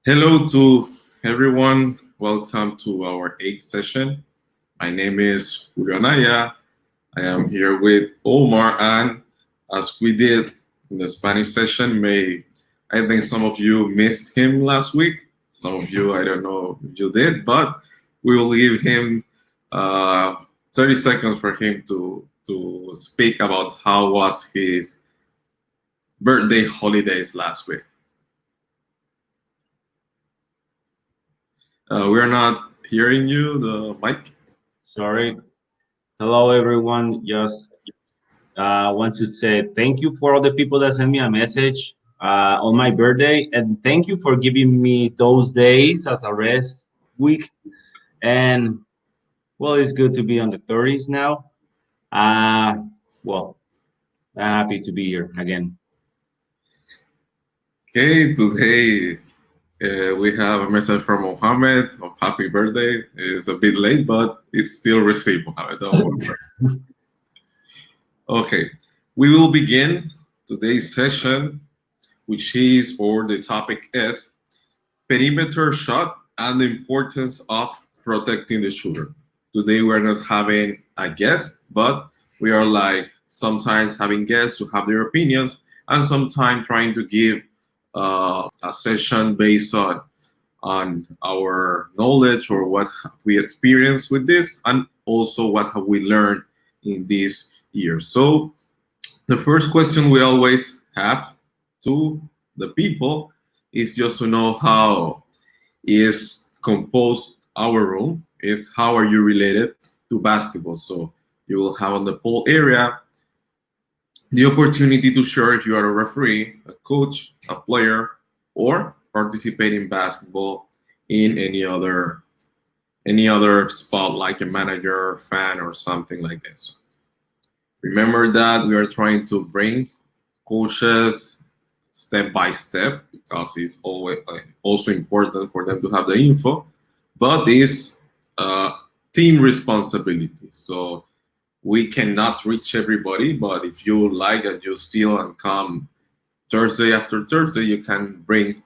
Hello to everyone. Welcome to our eighth session. My name is Julio Anaya. I am here with Omar, and as we did in the Spanish session, I think some of you missed him last week. Some of you, I don't know if you did, but we will give him 30 seconds for him to speak about how was his birthday holidays last week. We are not hearing you, the mic. Sorry. Hello, everyone. Just want to say thank you for all the people that sent me a message on my birthday, and thank you for giving me those days as a rest week. And well, it's good to be on the 30s now. Uh, well, I'm happy to be here again. Okay, today we have a message from Mohammed of happy birthday. It's a bit late, but it's still received, Mohammed. Don't worry. Okay, we will begin today's session, which is, or the topic is, perimeter shot and the importance of protecting the shooter. Today we're not having a guest, but we are like sometimes having guests who have their opinions and sometimes trying to give a session based on our knowledge or what have we experienced with this and also what have we learned in this year. So the first question we always have to the people is just to know how is composed our room, is how are you related to basketball. So you will have on the poll area the opportunity to share if you are a referee, a coach, a player, or participate in basketball in any other spot like a manager, fan, or something like this. Remember that we are trying to bring coaches step by step because it's always also important for them to have the info, but it's team responsibility. So we cannot reach everybody, but if you like and you still and come Thursday after Thursday, you can bring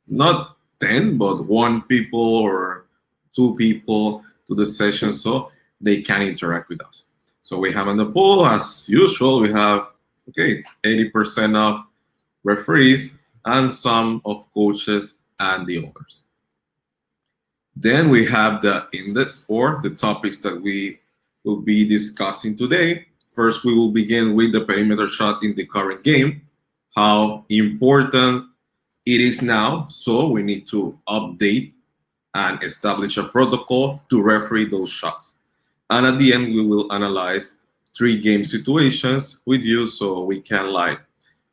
not 10, but one people or two people to the session so they can interact with us. So we have on the poll, as usual, we have, okay, 80% of referees and some of coaches and the others. Then we have the index or the topics that we will be discussing today. First, we will begin with the perimeter shot in the current game, how important it is now. So we need to update and establish a protocol to referee those shots. And at the end, we will analyze 3 game situations with you so we can like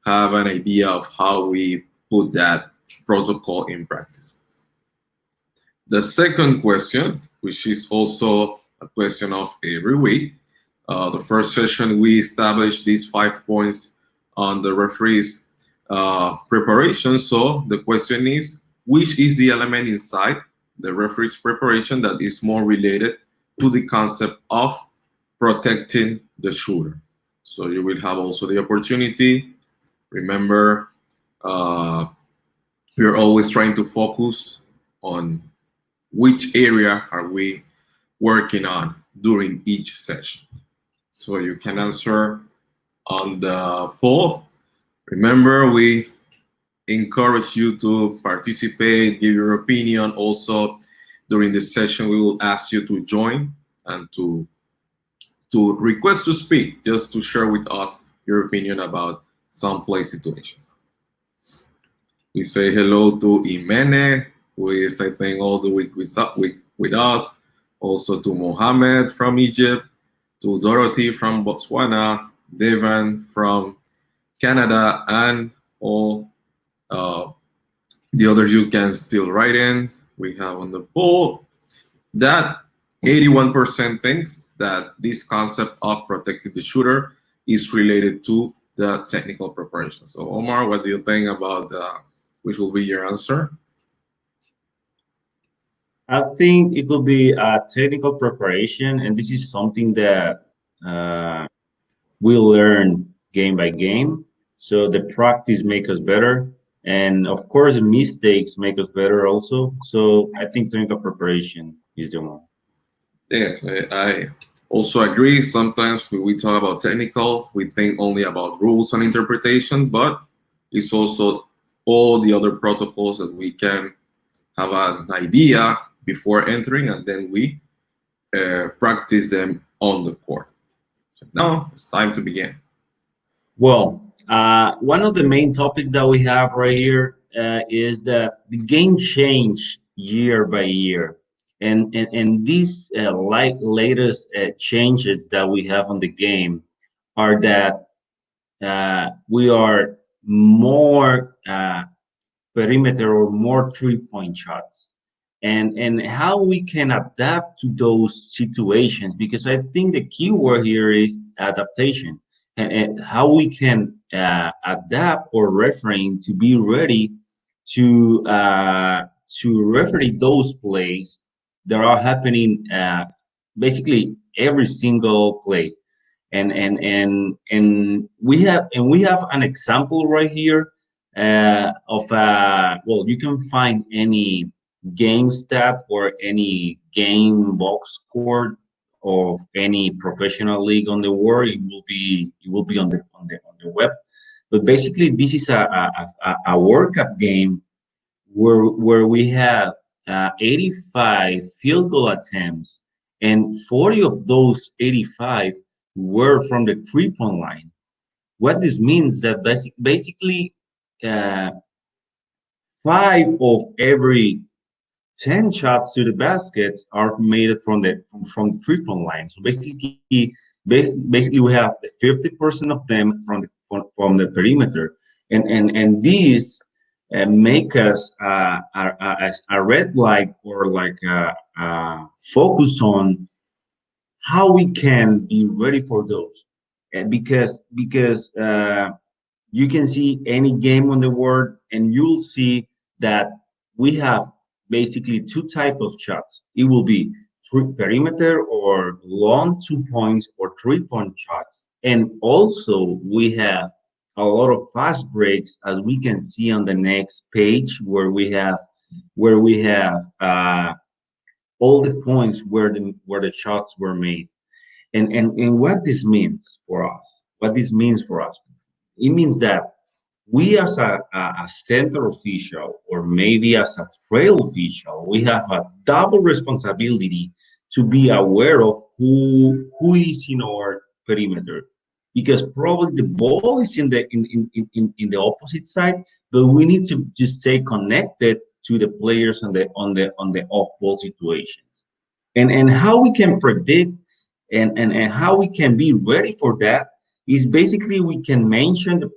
have an idea of how we put that protocol in practice. The second question, which is also a question of every week, the first session we established these 5 points on the referee's preparation. So the question is, which is the element inside the referee's preparation that is more related to the concept of protecting the shooter? So you will have also the opportunity. Remember, we're always trying to focus on which area are we working on during each session. So you can answer on the poll. Remember, we encourage you to participate, give your opinion. Also, during this session, we will ask you to join and to request to speak, just to share with us your opinion about some play situations. We say hello to Imene, who is, I think, all the week with us. Also to Mohammed from Egypt, to Dorothy from Botswana, Devan from Canada, and all the others you can still write in. We have on the poll that 81% thinks that this concept of protecting the shooter is related to the technical preparation. So Omar, what do you think about which will be your answer? I think it will be a technical preparation, and this is something that uh, we learn game by game. So the practice make us better, And of course, mistakes make us better also. So I think technical preparation is the one. Yeah, I also agree. Sometimes when we talk about technical, we think only about rules and interpretation, but it's also all the other protocols that we can have an idea before entering, and then we practice them on the court. So now it's time to begin. Well, one of the main topics that we have right here is that the game change year by year, and these latest changes that we have on the game are that we are more perimeter or more 3-point shots, and how we can adapt to those situations, because I think the key word here is adaptation, and how we can adapt or refrain to be ready to referee those plays that are happening basically every single play. And we have an example right here of well, you can find any game stat or any game box score of any professional league on the world. It will be on the web. But basically, this is a World Cup game where we have 85 field goal attempts, and 40 of those 85 were from the 3-point line. What this means that basically uh, 5 of every 10 shots to the baskets are made from the 3-point line. So basically we have 50% of them from the perimeter, and these make us a red light, or like focus on how we can be ready for those. Because you can see any game on the world, and you'll see that we have basically two type of shots. It will be perimeter or long 2 points or 3-point shots, and also we have a lot of fast breaks, as we can see on the next page, where we have all the points where the shots were made. And what this means for us, it means that we, as a center official, or maybe as a trail official, we have a double responsibility to be aware of who is in our perimeter, because probably the ball is in the opposite side, but we need to just stay connected to the players on the off ball situations. And how we can predict, and how we can be ready for that, is basically we can mention the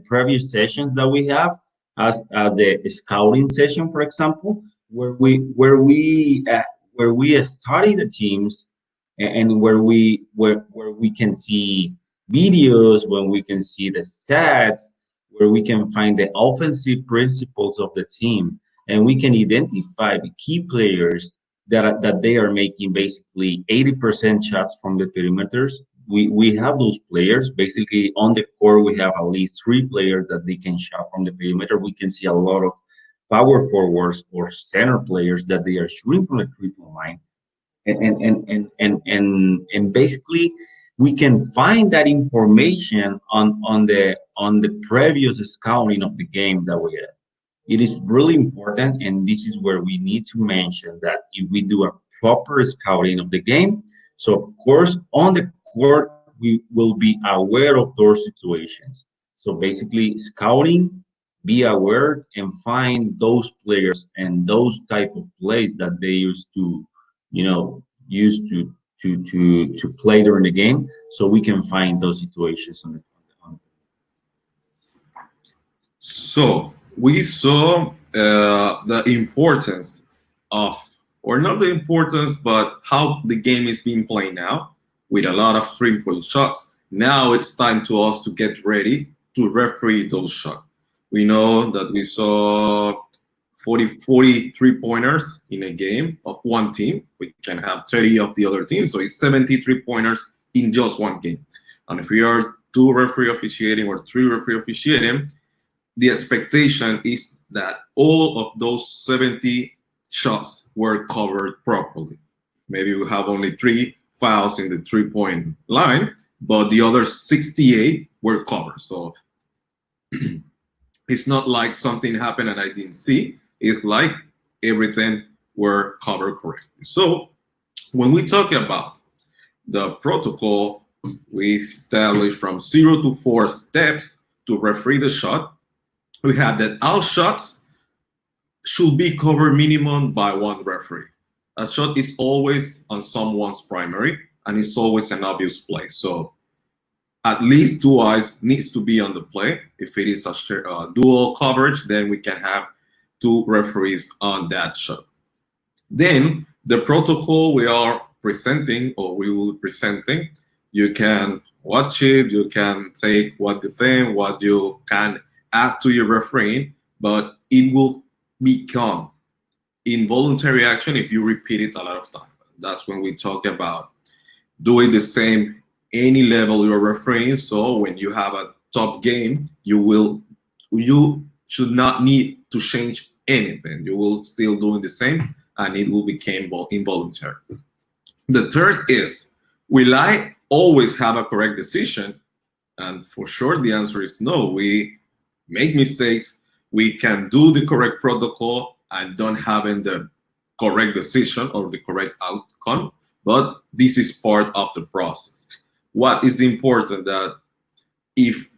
previous sessions that we have, as the scouting session, for example, where we study the teams, and where we can see videos, when we can see the stats, where we can find the offensive principles of the team, and we can identify the key players that they are making basically 80% shots from the perimeters. We have those players basically on the court. We have at least 3 players that they can shot from the perimeter. We can see a lot of power forwards or center players that they are shooting from the 3-point line, and basically we can find that information on the previous scouting of the game that we have. It is really important, and this is where we need to mention that if we do a proper scouting of the game, so of course on the court we will be aware of those situations. So basically, scouting, be aware, and find those players and those type of plays that they used to, use to play during the game, so we can find those situations on So we saw the importance of, or not the importance, but how the game is being played now, with a lot of 3-point shots. Now it's time to us to get ready to referee those shots. We know that we saw 43 pointers in a game of one team. We can have 30 of the other team, so it's 73 pointers in just one game. And if we are 2 referee officiating or 3 referee officiating, the expectation is that all of those 70 shots were covered properly. Maybe we have only 3 fouls in the 3-point line, but the other 68 were covered. So it's not like something happened and I didn't see. It's like everything were covered correctly. So when we talk about the protocol, we established from 0 to 4 steps to referee the shot. We have that all shots should be covered minimum by one referee. A shot is always on someone's primary and it's always an obvious play. So at least 2 eyes needs to be on the play. If it is a dual coverage, then we can have 2 referees on that shot. Then the protocol we are presenting or we will be presenting, you can watch it, you can say what you think, what you can add to your refereeing, but it will become involuntary action if you repeat it a lot of times. That's when we talk about doing the same any level you're refereeing. So when you have a top game, you should not need to change anything. You will still doing the same and it will become involuntary. The third is, will I always have a correct decision? And for sure, the answer is no. We make mistakes. We can do the correct protocol and don't having the correct decision or the correct outcome, but this is part of the process. What is important that if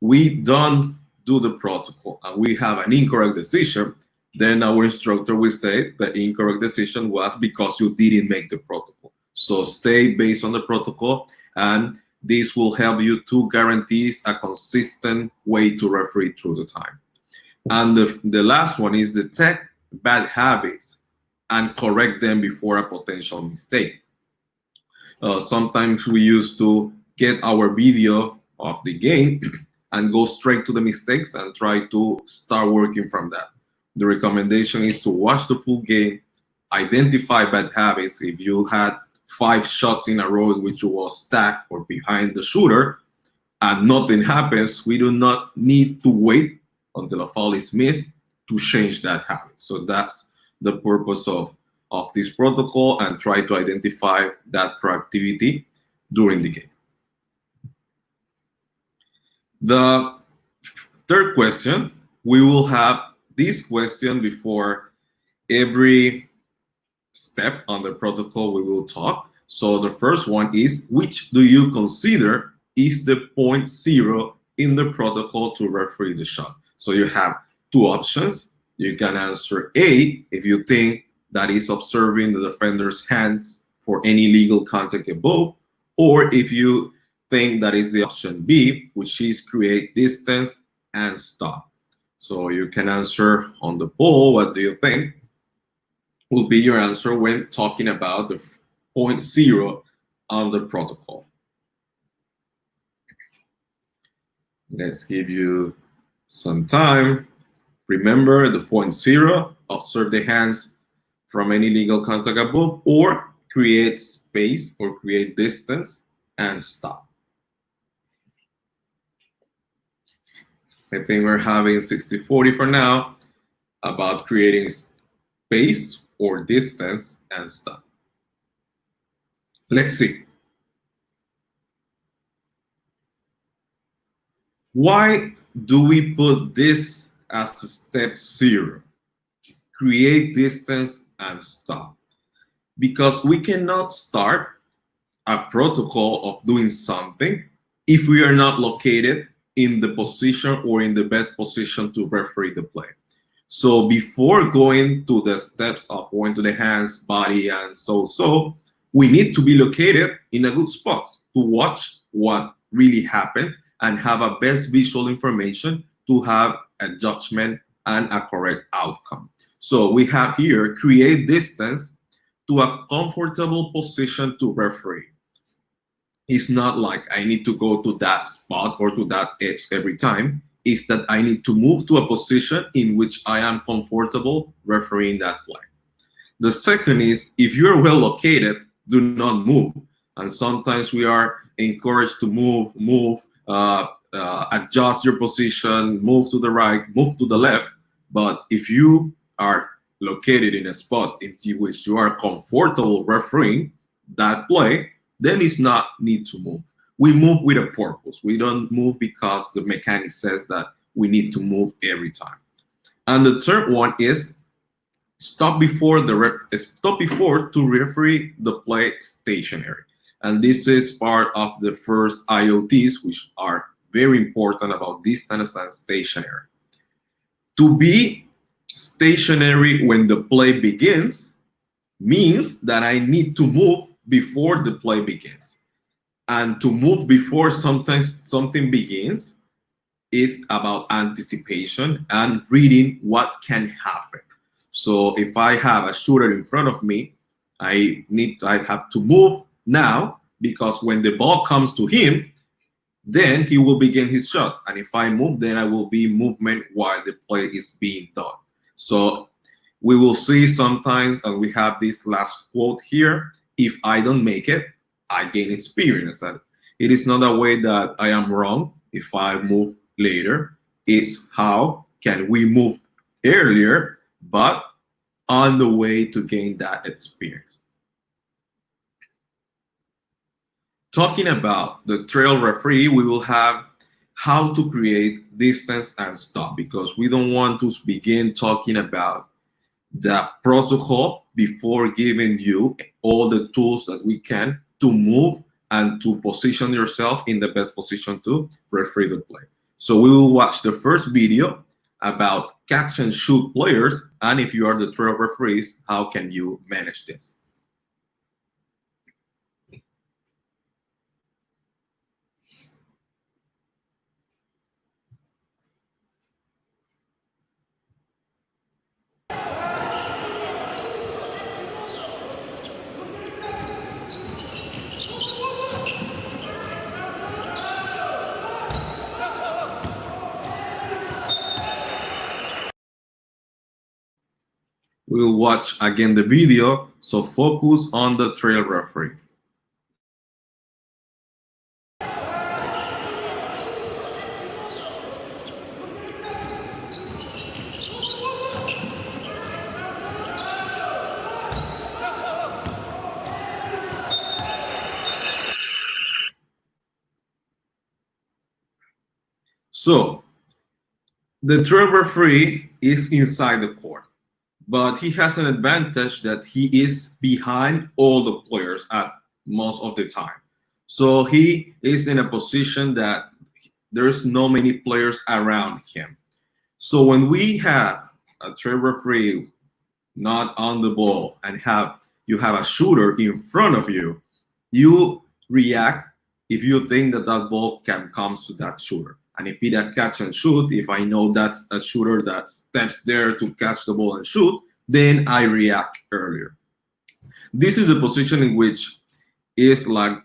we don't do the protocol and we have an incorrect decision, then our instructor will say the incorrect decision was because you didn't make the protocol. So stay based on the protocol, and this will help you to guarantee a consistent way to referee through the time. And the last one is detect bad habits and correct them before a potential mistake. Sometimes we used to get our video of the game and go straight to the mistakes and try to start working from that. The recommendation is to watch the full game, identify bad habits. If you had 5 shots in a row in which you was stacked or behind the shooter and nothing happens, we do not need to wait until a foul is missed to change that habit. So that's the purpose of this protocol, and try to identify that proactivity during the game. The third question, we will have this question before every step on the protocol we will talk. So the first one is, which do you consider is the point 0 in the protocol to referee the shot? So you have 2 options. You can answer A if you think that is observing the defender's hands for any legal contact above, or if you think that is the option B, which is create distance and stop. So you can answer on the poll, what do you think will be your answer when talking about the point 0 on the protocol. Let's give you some time. Remember the point 0, observe the hands from any legal contact above, or create space or create distance and stop. I think we're having 60-40 for now about creating space or distance and stop. Let's see. Why do we put this as step 0? Create distance and stop. Because we cannot start a protocol of doing something if we are not located in the position or in the best position to referee the play. So before going to the steps of going to the hands, body, and so, we need to be located in a good spot to watch what really happened and have a best visual information to have a judgment and a correct outcome. So we have here, create distance to a comfortable position to referee. It's not like I need to go to that spot or to that edge every time. It's that I need to move to a position in which I am comfortable refereeing that play. The second is, if you're well located, do not move. And sometimes we are encouraged to move adjust your position, move to the right, move to the left. But if you are located in a spot in which you are comfortable refereeing that play, then it's not need to move. We move with a purpose. We don't move because the mechanic says that we need to move every time. And the third one is stop before to referee the play stationary. And this is part of the first IoTs, which are very important about distance and stationary. To be stationary when the play begins means that I need to move before the play begins. And to move before sometimes something begins is about anticipation and reading what can happen. So if I have a shooter in front of me, I have to move now, because when the ball comes to him, then he will begin his shot. And if I move, then I will be in movement while the play is being done. So we will see sometimes, and we have this last quote here, if I don't make it, I gain experience. And it is not a way that I am wrong if I move later. It's how can we move earlier, but on the way to gain that experience. Talking about the trail referee, we will have how to create distance and stop, because we don't want to begin talking about the protocol before giving you all the tools that we can to move and to position yourself in the best position to referee the play. So we will watch the first video about catch and shoot players, and if you are the trail referees, how can you manage this? We'll watch again the video, so focus on the trail referee. So the trail referee is inside the court, but he has an advantage that he is behind all the players at most of the time. So he is in a position that there's no many players around him. So when we have a trail referee not on the ball and you have a shooter in front of you, you react if you think that that ball can come to that shooter. And if it's a catch and shoot, if I know that's a shooter that steps there to catch the ball and shoot, then I react earlier. This is a position in which is like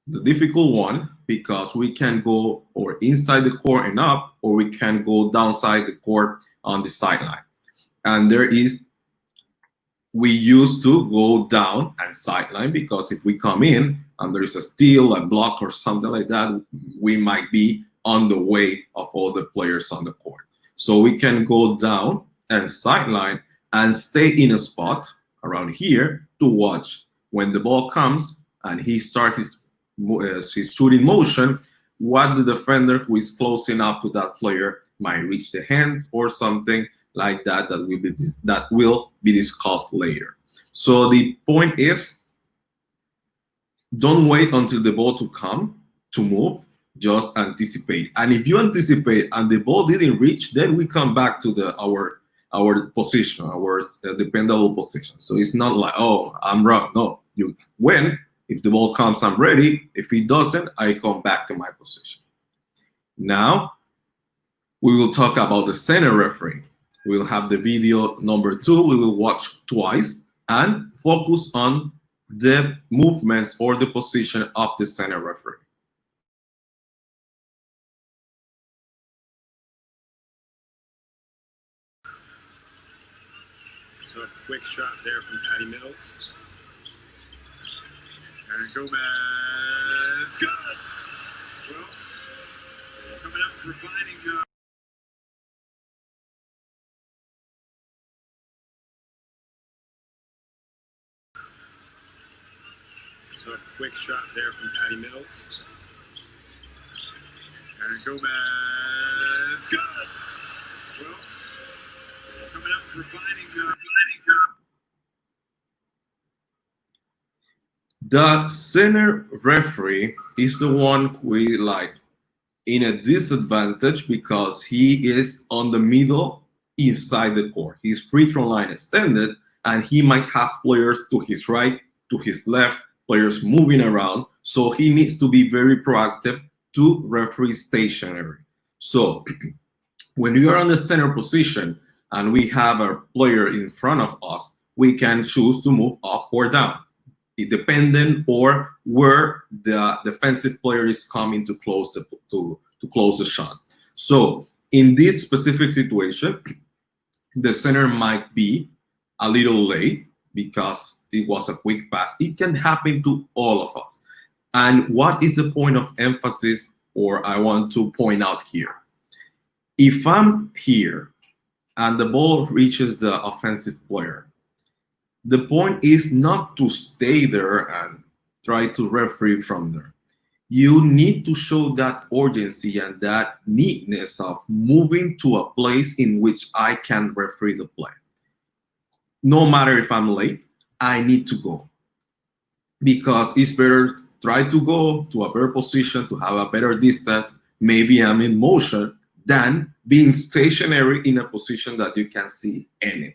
the difficult one, because we can go or inside the court and up, or we can go downside the court on the sideline. And we used to go down and sideline, because if we come in and there is a steal, a block, or something like that, we might be on the way of all the players on the court. So we can go down and sideline and stay in a spot around here to watch when the ball comes and he starts his shooting motion, what the defender who is closing up to that player might reach the hands or something like that that will be discussed later. So the point is, don't wait until the ball to come to move, just anticipate. And if you anticipate and the ball didn't reach, then we come back to our position, our dependable position. So it's not like, oh, I'm wrong. No, you win. If the ball comes, I'm ready. If it doesn't, I come back to my position. Now, we will talk about the center referee. We'll have the video number 2. We will watch twice and focus on the movements or the position of the center referee. So a quick shot there from Patty Mills. And Gomez, good! Well, Coming out providing so a quick shot there from Patty Mills. And Gomez. Good! Well, coming out providing The center referee is the one who is like in a disadvantage because he is on the middle inside the court. His free throw line extended, and he might have players to his right, to his left, players moving around. So he needs to be very proactive to referee stationary. So when we are on the center position and we have a player in front of us, we can choose to move up or down, depending or where the defensive player is coming to close the shot. So in this specific situation, the center might be a little late because it was a quick pass. It can happen to all of us. And what is the point of emphasis, or I want to point out here? If I'm here and the ball reaches the offensive player, the point is not to stay there and try to referee from there. You need to show that urgency and that neatness of moving to a place in which I can referee the play. No matter if I'm late, I need to go. Because it's better try to go to a better position, to have a better distance. Maybe I'm in motion than being stationary in a position that you can't see anything.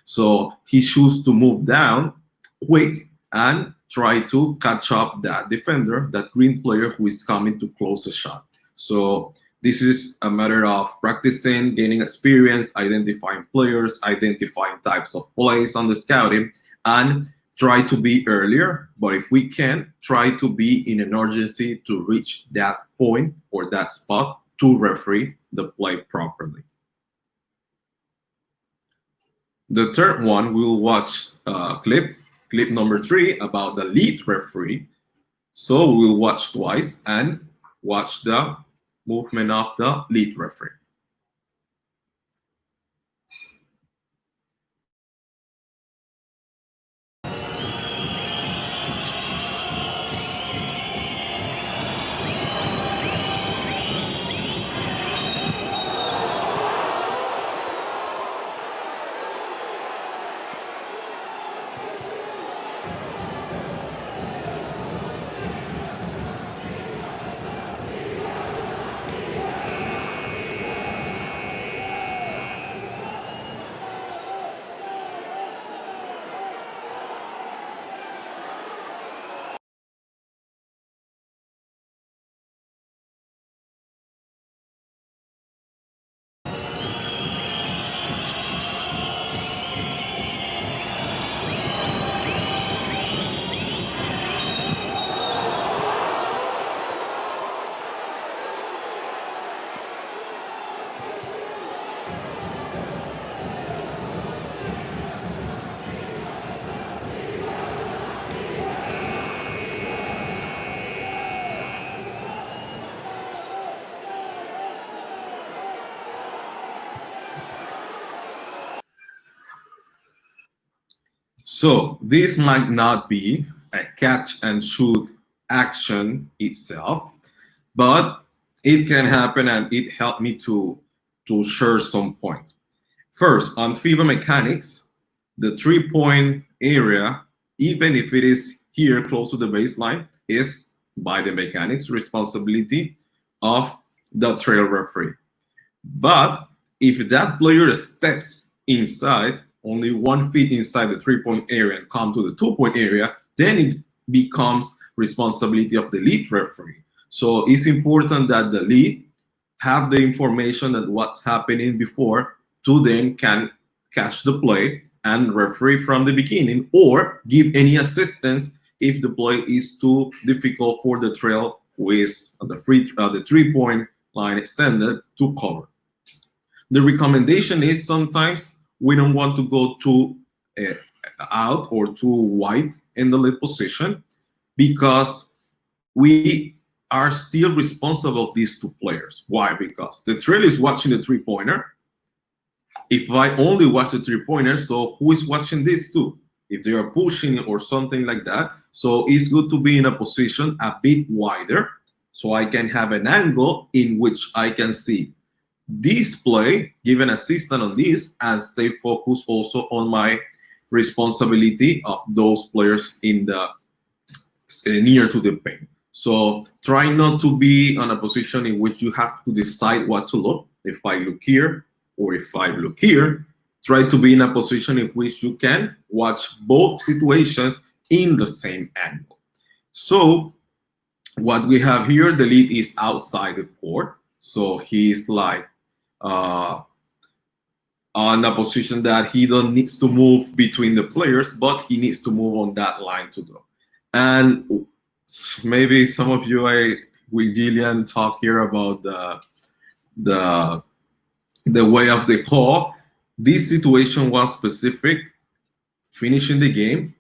So he chooses to move down quick and try to catch up that defender, that green player who is coming to close the shot. So this is a matter of practicing, gaining experience, identifying players, identifying types of plays on the scouting, and try to be earlier. But if we can, try to be in an urgency to reach that point or that spot to referee the play properly. The third one, we'll watch clip number 3 about the lead referee. So we'll watch twice and watch the movement of the lead referee. So this might not be a catch and shoot action itself, but it can happen, and it helped me to share some points. First, on FIBA mechanics, the 3-point area, even if it is here close to the baseline, is by the mechanics responsibility of the trail referee. But if that player steps inside, only 1 feet inside the 3-point area, and come to the 2-point area, then it becomes responsibility of the lead referee. So it's important that the lead have the information that what's happening before to then can catch the play and referee from the beginning, or give any assistance if the play is too difficult for the trail who is on the 3-point line extended to cover. The recommendation is sometimes we don't want to go too out or too wide in the lead position, because we are still responsible of these two players. Why? Because the trail is watching the three-pointer. If I only watch the three-pointer, so who is watching this too? If they are pushing or something like that. So it's good to be in a position a bit wider so I can have an angle in which I can see this play, give an assistant on this, and stay focused also on my responsibility of those players in the near to the paint. So try not to be on a position in which you have to decide what to look. If I look here or if I look here, try to be in a position in which you can watch both situations in the same angle. So what we have here, the lead is outside the court. So he's like on a position that he don't needs to move between the players, but he needs to move on that line to go. And maybe some of you, with Gillian, talk here about the way of the call. This situation was specific, finishing the game.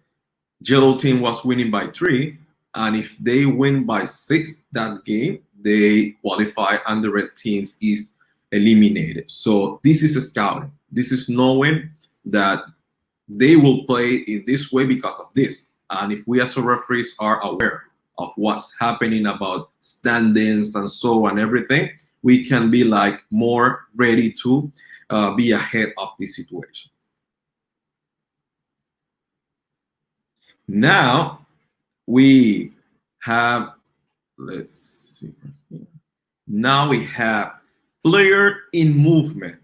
Yellow team was winning by 3, and if they win by 6 that game, they qualify, and the red teams is eliminated. So this is a scouting. This is knowing that they will play in this way because of this. And if we as referees are aware of what's happening about standings and so on, everything, we can be like more ready to be ahead of the situation. Now we have, let's see. Now we have player in movement.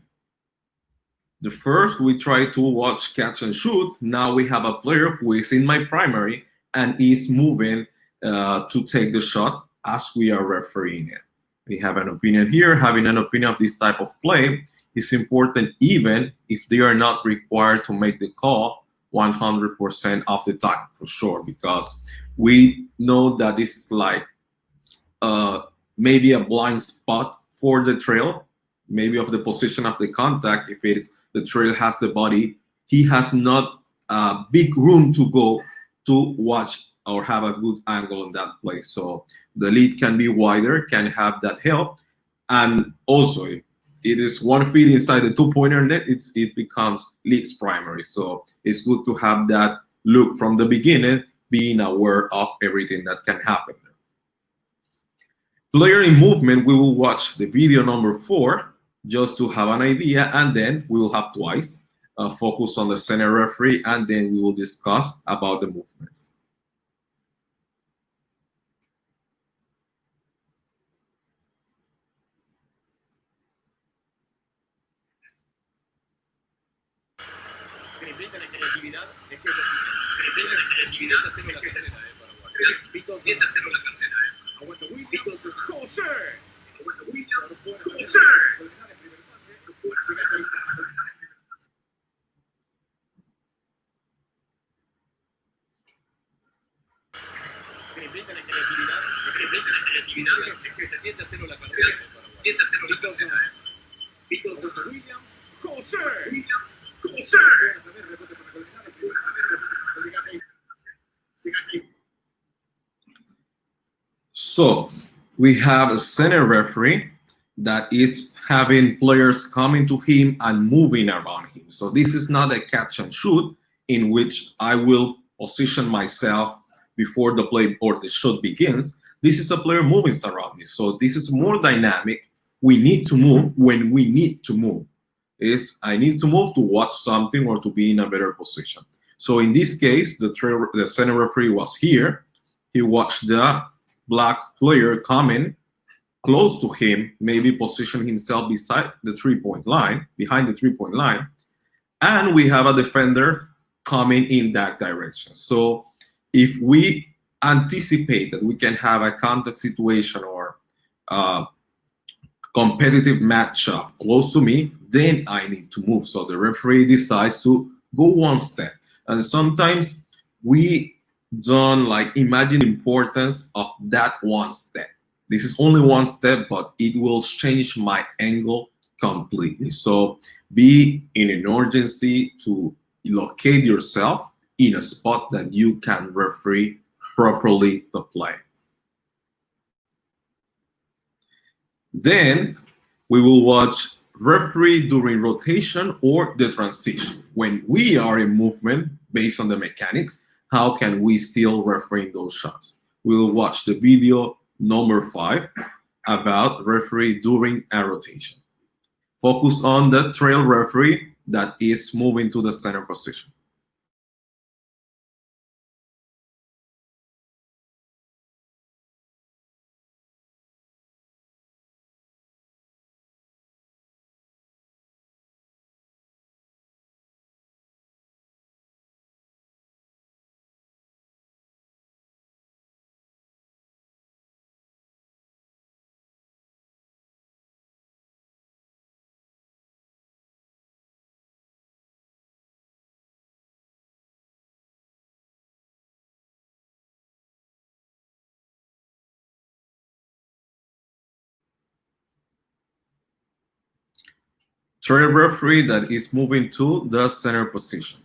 The first we try to watch catch and shoot. Now we have a player who is in my primary and is moving to take the shot as we are refereeing it. We have an opinion here. Having an opinion of this type of play is important even if they are not required to make the call 100% of the time, for sure, because we know that this is like maybe a blind spot for the trail, maybe of the position of the contact. If it's the trail has the body, he has not a big room to go to watch or have a good angle in that place. So the lead can be wider, can have that help. And also, it is 1 feet inside the two-pointer net, it becomes lead's primary. So it's good to have that look from the beginning, being aware of everything that can happen. Player in movement, we will watch the video number 4 just to have an idea, and then we will have twice focus on the center referee, and then we will discuss about the movements. So we have a center referee that is having players coming to him and moving around him. So this is not a catch and shoot in which I will position myself before the play or the shot begins. This is a player moving around me. So this is more dynamic. We need to move when we need to move. I need to move to watch something or to be in a better position. So in this case, the center referee was here. He watched the black player coming close to him, maybe position himself beside the 3-point line, behind the 3-point line, and we have a defender coming in that direction. So if we anticipate that we can have a contact situation or competitive matchup close to me, then I need to move. So the referee decides to go one step. And sometimes we don't like imagine the importance of that one step. This is only one step, but it will change my angle completely. So be in an urgency to locate yourself in a spot that you can referee properly the play. Then we will watch referee during rotation or the transition. When we are in movement based on the mechanics, how can we still referee those shots? We will watch the video number 5 about referee during a rotation. Focus on the trail referee that is moving to the center position. Trail referee that is moving to the center position.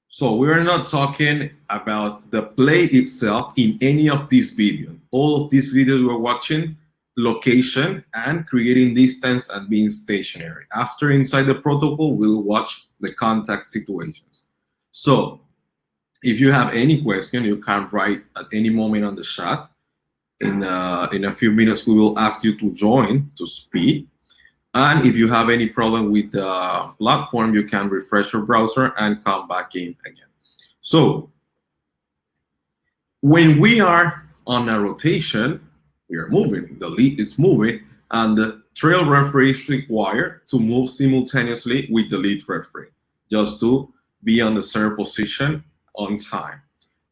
So we're not talking about the play itself in any of these videos. All of these videos we're watching, location and creating distance and being stationary. After inside the protocol, we'll watch the contact situations. So if you have any question, you can write at any moment on the chat. In a few minutes, we will ask you to join to speak. And if you have any problem with the platform, you can refresh your browser and come back in again. So when we are on a rotation, we are moving, the lead is moving, and the trail referee is required to move simultaneously with the lead referee, just to be on the center position on time.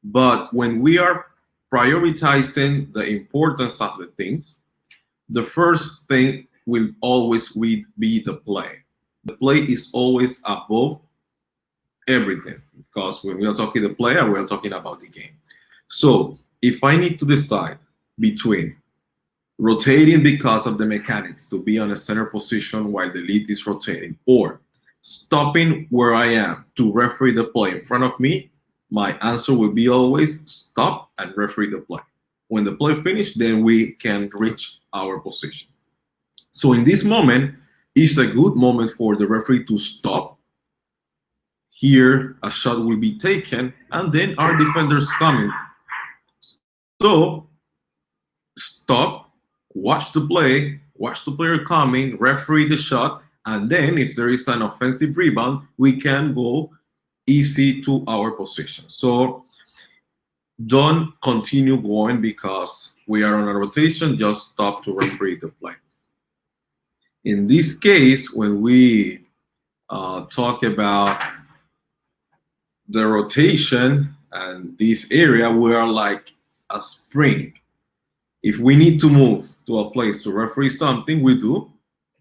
But when we are prioritizing the importance of the things, the first thing will always be the play. The play is always above everything, because when we are talking the player, we are talking about the game. So if I need to decide between rotating because of the mechanics to be on a center position while the lead is rotating, or stopping where I am to referee the play in front of me, my answer will be always stop and referee the play. When the play finishes, then we can reach our position. So in this moment, it's a good moment for the referee to stop. Here, a shot will be taken, and then our defenders coming. So stop, watch the player coming, referee the shot, and then if there is an offensive rebound, we can go easy to our position. So don't continue going because we are on a rotation, just stop to referee the play. In this case, when we talk about the rotation and this area, we are like a spring. If we need to move to a place to referee something, we do.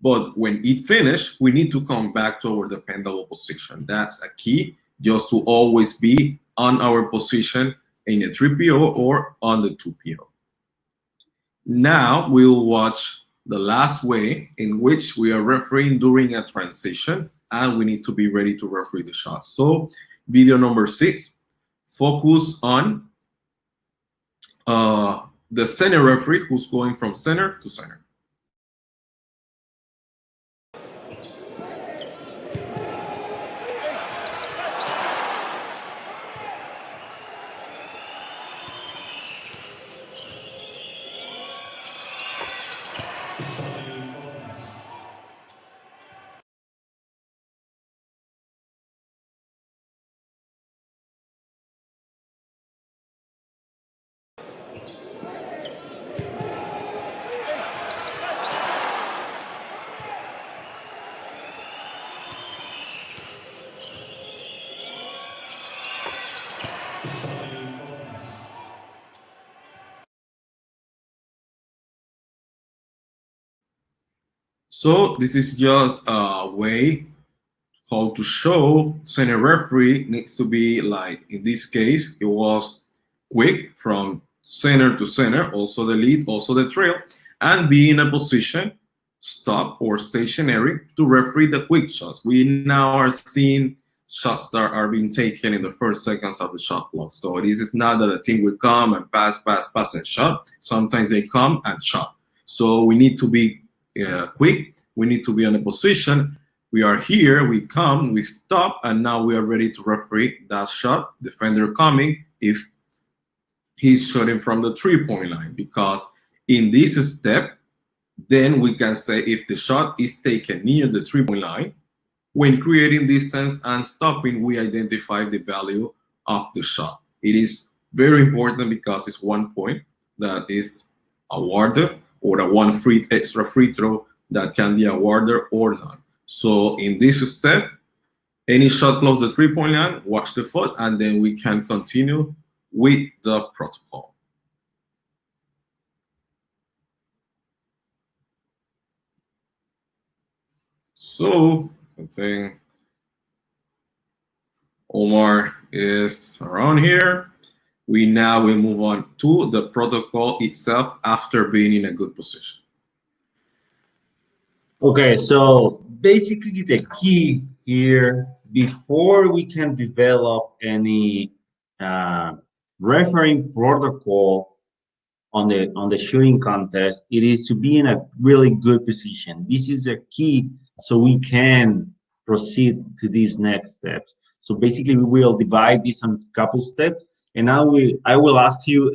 But when it finishes, we need to come back to our dependable position. That's a key, just to always be on our position in a 3PO or on the 2PO. Now we'll watch the last way in which we are refereeing during a transition, and we need to be ready to referee the shot. So video number 6, focus on the center referee who's going from center to center. So this is just a way how to show center referee needs to be like, in this case, it was quick from center to center, also the lead, also the trail, and be in a position, stop or stationary to referee the quick shots. We now are seeing shots that are being taken in the first seconds of the shot clock. So this is not that a team will come and pass and shot. Sometimes they come and shot. So we need to be quick. We need to be on a position. We are here, we come, we stop, and now we are ready to referee that shot. Defender coming if he's shooting from the 3-point line, because in this step, then we can say if the shot is taken near the 3-point line, when creating distance and stopping, we identify the value of the shot. It is very important because it's 1 point that is awarded, or a one extra free throw that can be awarded or not. So in this step, any shot close the 3-point line, watch the foot, and then we can continue with the protocol. So I think Omar is around here. We now will move on to the protocol itself after being in a good position. Okay, so basically the key here, before we can develop any refereeing protocol on the shooting contest, it is to be in a really good position. This is the key, so we can proceed to these next steps. So basically, we will divide this on a couple steps, and I will ask you,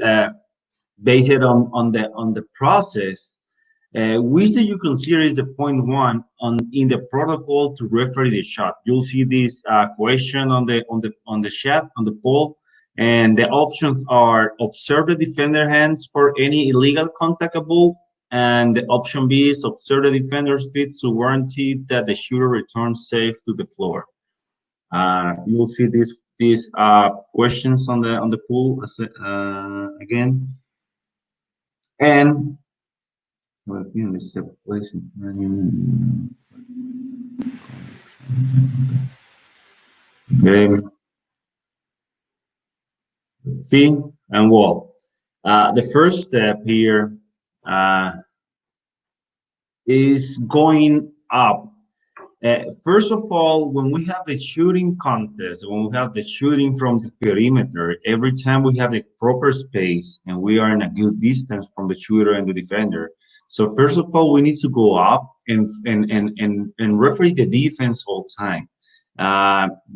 based on the process, which do you consider is the point one in the protocol to referee the shot? You'll see this question on the chat, on the poll, and the options are: observe the defender hands for any illegal contact above, and the option B is observe the defender's feet to guarantee that the shooter returns safe to the floor. You will see these questions on the poll again, and okay. See and wall. The first step here is going up. First of all, when we have the shooting contest, when we have the shooting from the perimeter, every time we have the proper space and we are in a good distance from the shooter and the defender. So first of all, we need to go up and referee the defense all time.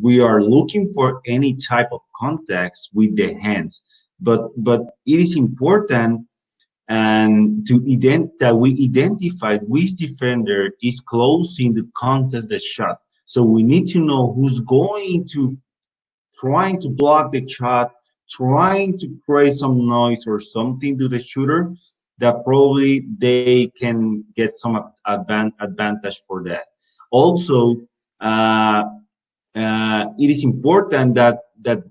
We are looking for any type of contacts with the hands, but it is important and that we identify which defender is closing the contest the shot. So we need to know who's going to trying to block the shot, trying to create some noise or something to the shooter, that probably they can get some advantage for that. Also, it is important that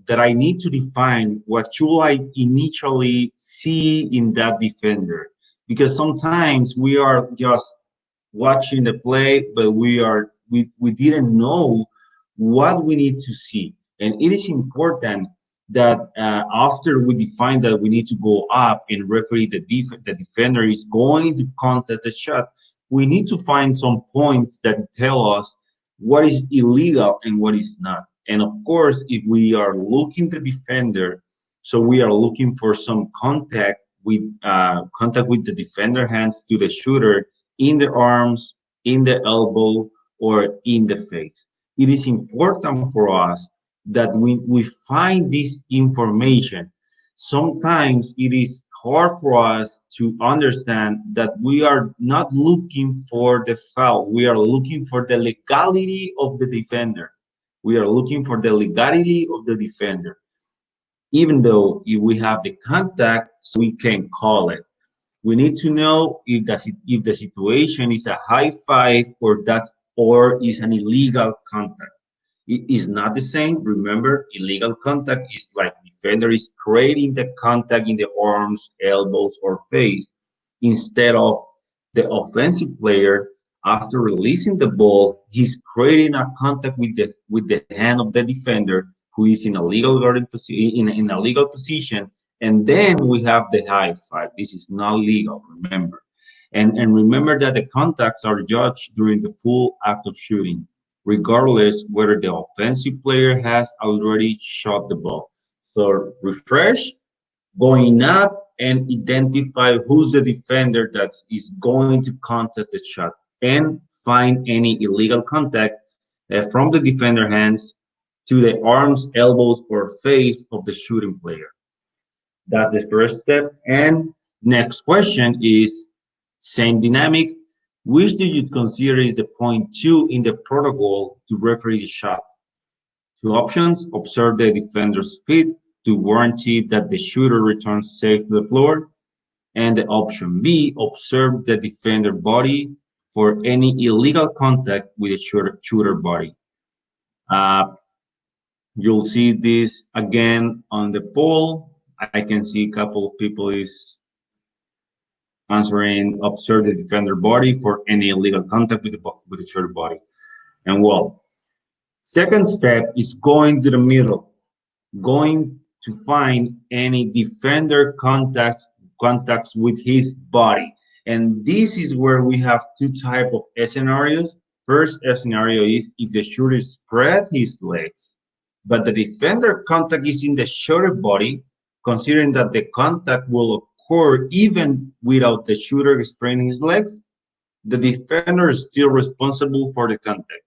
I need to define what should I initially see in that defender, because sometimes we are just watching the play, but we didn't know what we need to see, and it is important that after we define that we need to go up and referee the defender is going to contest the shot, we need to find some points that tell us what is illegal and what is not. And of course, if we are looking the defender, so we are looking for some contact with the defender hands to the shooter in the arms, in the elbow, or in the face. It is important for us that we find this information. Sometimes it is hard for us to understand that we are not looking for the foul. We are looking for the legality of the defender. We are looking for the legality of the defender. Even though if we have the contact, so we can call it. We need to know if the situation is a high five or is an illegal contact. It is not the same. Remember, illegal contact is like defender is creating the contact in the arms, elbows, or face, instead of the offensive player, after releasing the ball, he's creating a contact with the hand of the defender, who is in a legal guarding position, in a legal position, and then we have the high five. This is not legal, remember. And remember that the contacts are judged during the full act of shooting. regardless whether the offensive player has already shot the ball. So refresh, going up, and identify who's the defender that is going to contest the shot, and find any illegal contact from the defender hands to the arms, elbows, or face of the shooting player. That's the first step. And next question is same dynamic. Which do you consider is the point two in the protocol to referee the shot? Two options: observe the defender's feet to guarantee that the shooter returns safe to the floor. And the option B, observe the defender body for any illegal contact with the shooter body. Uh, you'll see this again on the poll. I can see a couple of people is answering observe the defender body for any illegal contact with the shooter body. And well, second step is going to the middle, going to find any defender contacts with his body. And this is where we have two type of scenarios. First scenario is if the shooter spread his legs, but the defender contact is in the shooter body, considering that the contact will occur even without the shooter spreading his legs, the defender is still responsible for the contact.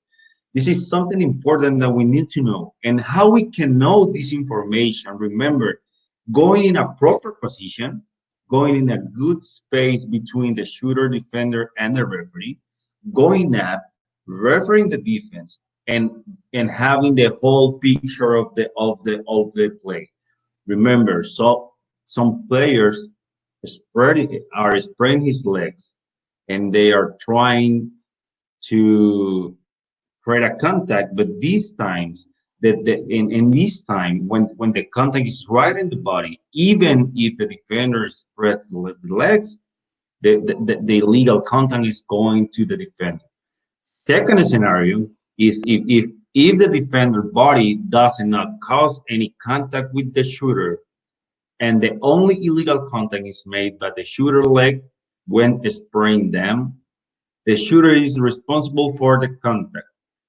This is something important that we need to know. And how we can know this information, remember, going in a proper position, going in a good space between the shooter, defender, and the referee, going up, refereeing the defense, and having the whole picture of the play. Remember, so some players are spreading his legs, and they are trying to create a contact, but these times in this time when the contact is right in the body, even if the defender spreads the legs, the illegal contact is going to the defender. Second scenario is if the defender body does not cause any contact with the shooter, and the only illegal contact is made by the shooter leg when spraying them, the shooter is responsible for the contact.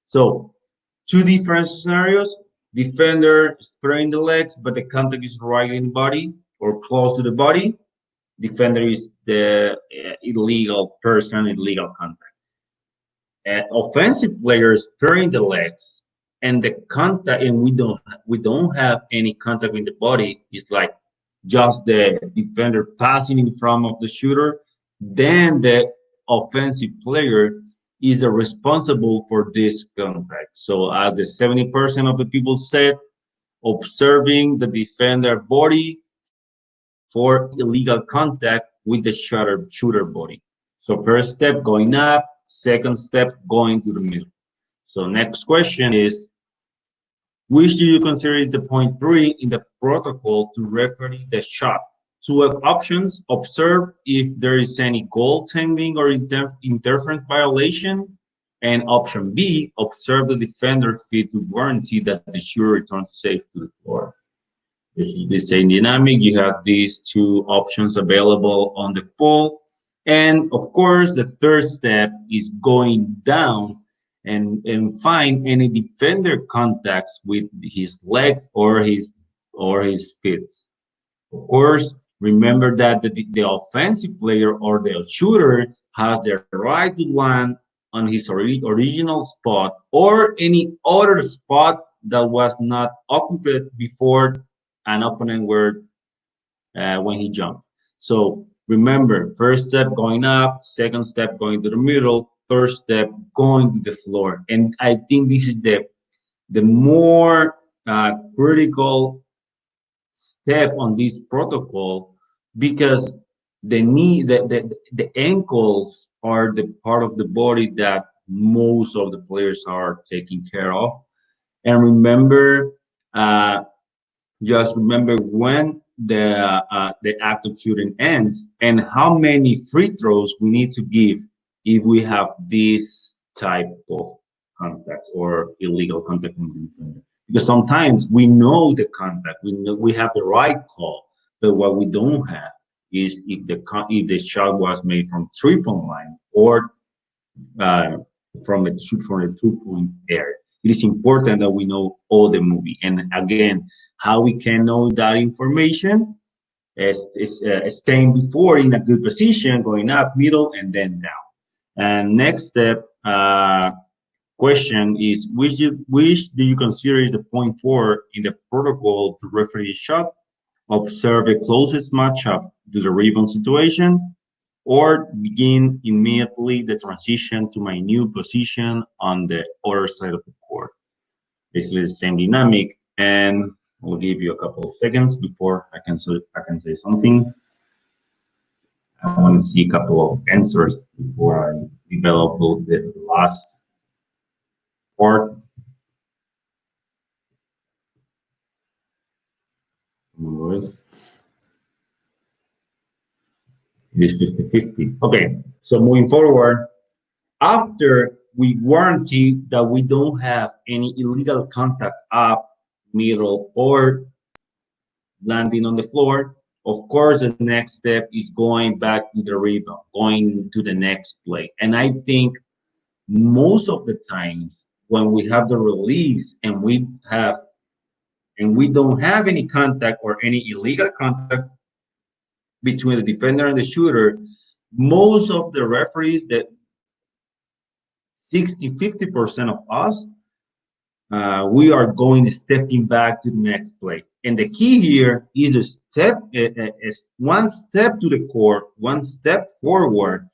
So two different scenarios: defender spraying the legs, but the contact is right in the body or close to the body. Defender is the illegal person, illegal contact. Offensive players spraying the legs, and the contact, and we don't have any contact with the body. It's like just the defender passing in front of the shooter. Then the offensive player is responsible for this contact. So as the 70% of the people said, observing the defender body for illegal contact with the shooter body. So first step going up, second step going to the middle. So next question is, which do you consider is the point three in the protocol to referee the shot? Two options: observe if there is any goaltending or interference violation. And option B, observe the defender feet to guarantee that the shooter returns safe to the floor. This is the same dynamic. You have these two options available on the poll. And of course, the third step is going down and find any defender contacts with his legs or his feet. Of course, remember that the offensive player or the shooter has the right to land on his original spot or any other spot that was not occupied before an opponent were when he jumped. So remember, first step going up, second step going to the middle, third step going to the floor. And I think this is the more critical step on this protocol, because the ankles are the part of the body that most of the players are taking care of. And remember, just remember when the act of shooting ends and how many free throws we need to give if we have this type of contact or illegal contact from the defender. Because sometimes we know the contact, we have the right call, but what we don't have is if the shot was made from 3-point line or from a 2 point area. It is important that we know all the movie. And again, how we can know that information is staying before in a good position, going up, middle, and then down. And next step question is which do you consider is the point four in the protocol to referee shot? Observe the closest matchup to the rebound situation, or begin immediately the transition to my new position on the other side of the court. Basically the same dynamic, and I'll give you a couple of seconds before I can say something. I want to see a couple of answers before I develop the last part. It is 50-50. Okay, so moving forward, after we guarantee that we don't have any illegal contact up, middle, or landing on the floor, of course, the next step is going back to the rebound, going to the next play. And I think most of the times when we have the release and we don't have any contact or any illegal contact between the defender and the shooter, most of the referees, that 60-50% of us, we are going stepping back to the next play. And the key here is a step, is one step to the court, one step forward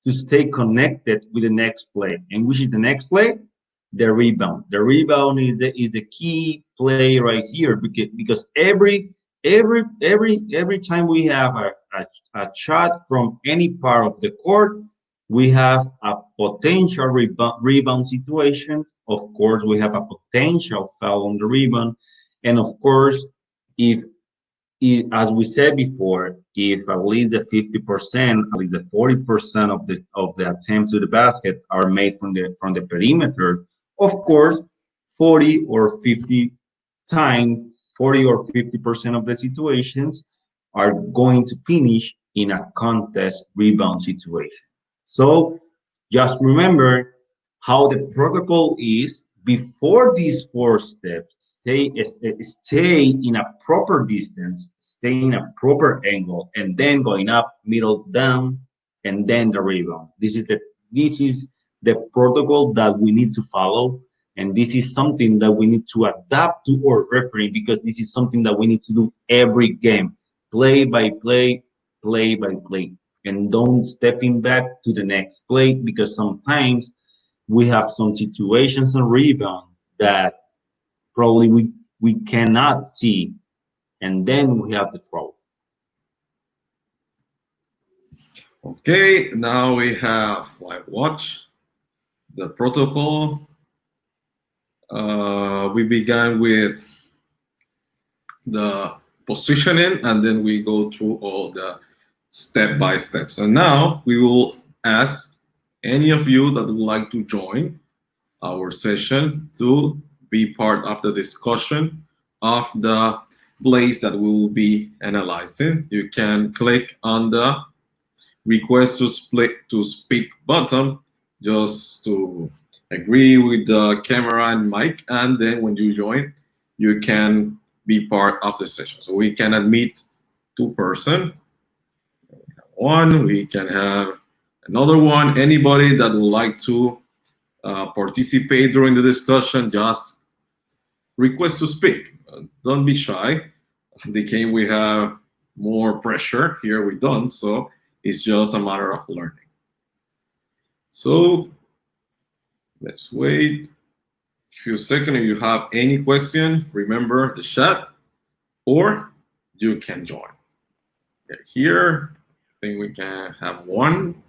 to stay connected with the next play. And which is the next play? The rebound. The rebound is the key play right here, because every time we have a shot from any part of the court, we have a potential rebound situations. Of course, we have a potential foul on the rebound, and of course, if as we said before, if at least the 50%, at least the 40% of the attempts to the basket are made from the perimeter, of course, 40 or 50 times, 40 or 50% of the situations are going to finish in a contest rebound situation. So just remember how the protocol is before these four steps. Stay in a proper distance, stay in a proper angle, and then going up, middle, down, and then the rebound. This is the protocol that we need to follow, and this is something that we need to adapt to our referee, because this is something that we need to do every game, play by play, play by play, and don't stepping back to the next play, because sometimes we have some situations on rebound that probably we cannot see, and then we have the throw. Okay, now we have like watch the protocol. We began with the positioning, and then we go through all the step by steps. And now we will ask any of you that would like to join our session to be part of the discussion of the plays that we will be analyzing. You can click on the request to speak button just to agree with the camera and mic, and then when you join, you can be part of the session. So we can admit 2 person, one, we can have another one. Anybody that would like to participate during the discussion, just request to speak. Don't be shy. The game we have more pressure, here we don't, so it's just a matter of learning. So let's wait a few seconds. If you have any question, remember the chat, or you can join. Okay, here, I think we can have one.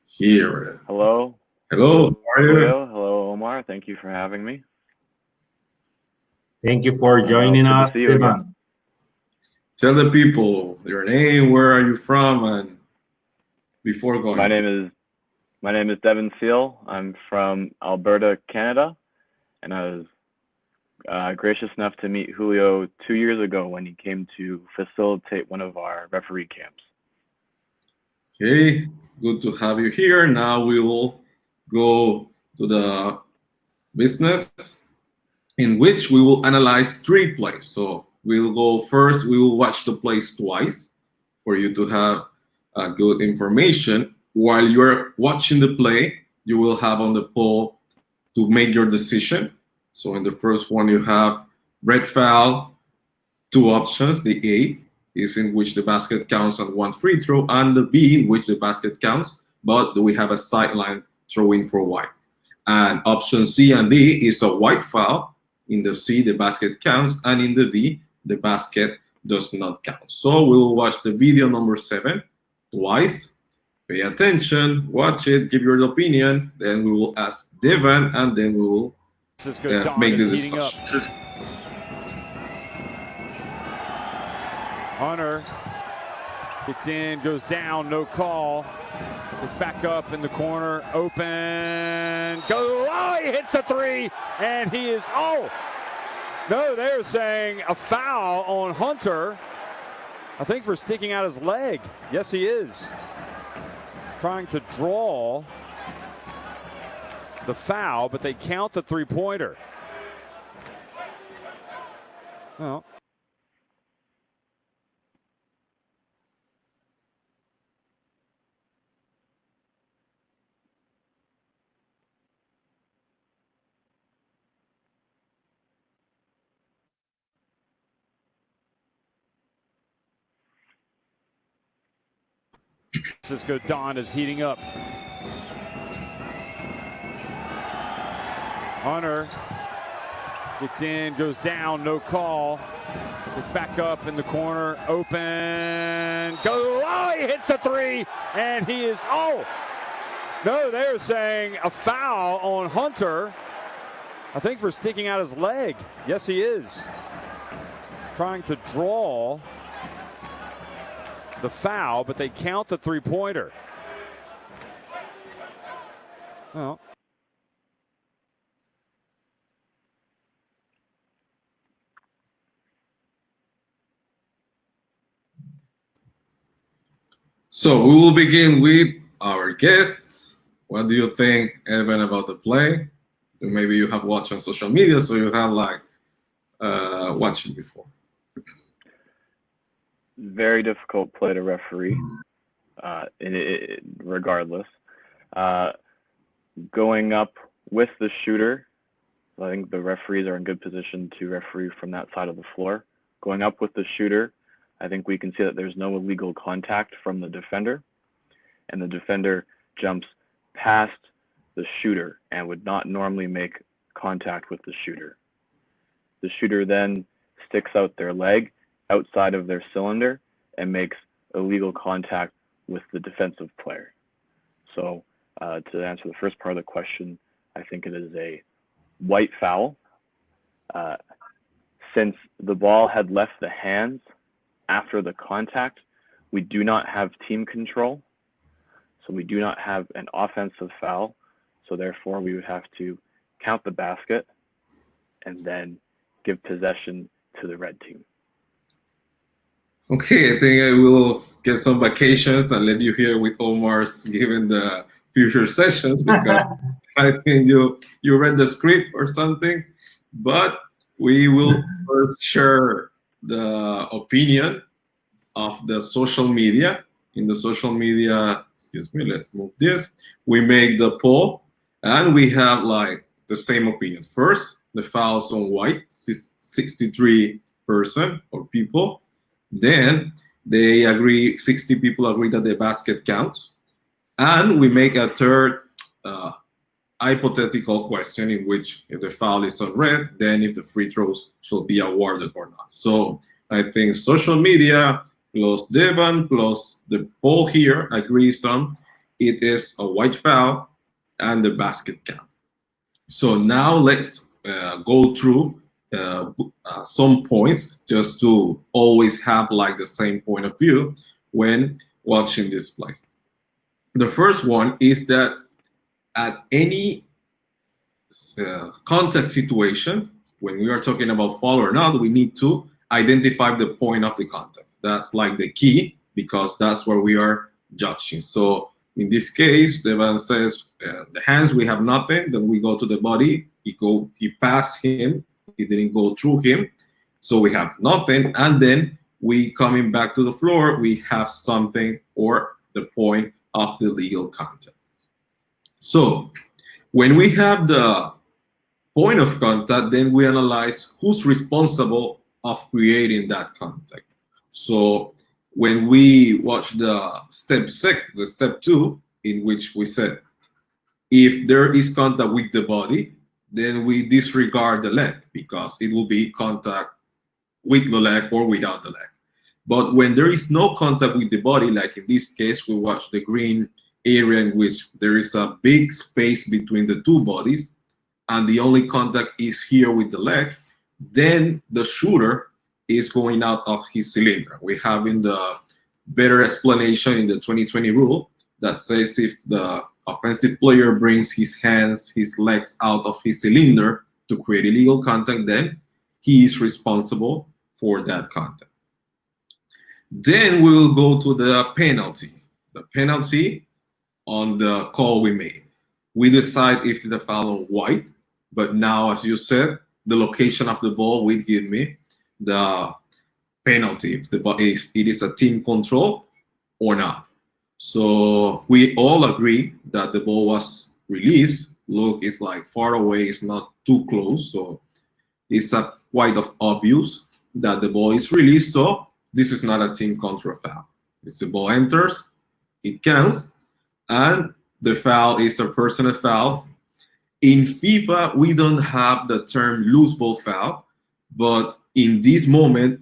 Here. Hello. Hello, how are you? Julio. Hello, Omar. Thank you for having me. Thank you for joining Good to us, see you Esteban. again. Tell the people your name, where are you from, and before going. My name is Devin Seal. I'm from Alberta, Canada, and I was gracious enough to meet Julio 2 years ago when he came to facilitate one of our referee camps. Okay, Good to have you here. Now we will go to the business in which we will analyze 3 plays. So we'll go first, we will watch the plays twice for you to have good information. While you're watching the play, you will have on the poll to make your decision. So in the first one, you have red foul, 2 options. The A is in which the basket counts on 1 free throw, and the B in which the basket counts, but we have a sideline throwing for white. And option C and D is a white foul. In the C, the basket counts, and in the D, the basket does not count. So we'll watch the video number 7 twice. Pay attention, watch it, give your opinion. Then we will ask Devon, and then we will make the discussion. Hunter gets in, goes down, no call. It's back up in the corner, open, go, oh, he hits a 3, and he is, oh, no, they're saying a foul on Hunter, I think for sticking out his leg. Yes, he is. Trying to draw the foul, but they count the 3-pointer. Well, Francisco Don is heating up. Hunter gets in, goes down, no call. It's back up in the corner, open, go, oh, he hits a 3, and he is, oh, no, they're saying a foul on Hunter, I think for sticking out his leg. Yes, he is. Trying to draw the foul, but they count the 3-pointer. Well, so we will begin with our guest. What do you think, Evan, about the play? Maybe you have watched on social media, so you have like watched it before. Very difficult play to referee, regardless. Going up with the shooter, I think the referees are in good position to referee from that side of the floor. Going up with the shooter, I think we can see that there's no illegal contact from the defender, and the defender jumps past the shooter and would not normally make contact with the shooter. The shooter then sticks out their leg outside of their cylinder and makes illegal contact with the defensive player. So to answer the first part of the question, I think it is a white foul. Since the ball had left the hands after the contact, we do not have team control. So we do not have an offensive foul. So therefore we would have to count the basket and then give possession to the red team. Okay, I think I will get some vacations and let you hear with Omar's given the future sessions, because I think you read the script or something. But we will first share the opinion of the social media. In the social media, excuse me, let's move this. We make the poll and we have like the same opinion. First, the fouls on white, 63% or people. Then they agree, 60 people agree that the basket counts. And we make a third hypothetical question in which if the foul is on red, then if the free throws should be awarded or not. So I think social media plus Devon plus the poll here agrees on it is a white foul and the basket count. So now let's go through some points just to always have like the same point of view when watching this play. The first one is that at any contact situation, when we are talking about foul or not, we need to identify the point of the contact. That's like the key, because that's where we are judging. So in this case, the man says, the hands, we have nothing. Then we go to the body. He passed him. He didn't go through him. So we have nothing. And then we coming back to the floor, we have something, or the point of the legal contact. So when we have the point of contact, then we analyze who's responsible of creating that contact. So when we watch the step 2, in which we said, if there is contact with the body, then we disregard the leg because it will be contact with the leg or without the leg. But when there is no contact with the body, like in this case, we watch the green area in which there is a big space between the two bodies, and the only contact is here with the leg, then the shooter is going out of his cylinder. We have in the better explanation in the 2020 rule that says if the offensive player brings his hands, his legs out of his cylinder to create illegal contact, then he is responsible for that contact. Then we will go to the penalty. The penalty on the call we made. We decide if it's a foul on white, but now, as you said, the location of the ball will give me the penalty if it is a team control or not. So we all agree that the ball was released. Look, it's like far away, it's not too close, so it's quite obvious that the ball is released. So this is not a team control foul. If the ball enters, it counts, and the foul is a personal foul. In FIFA, we don't have the term loose ball foul, but in this moment,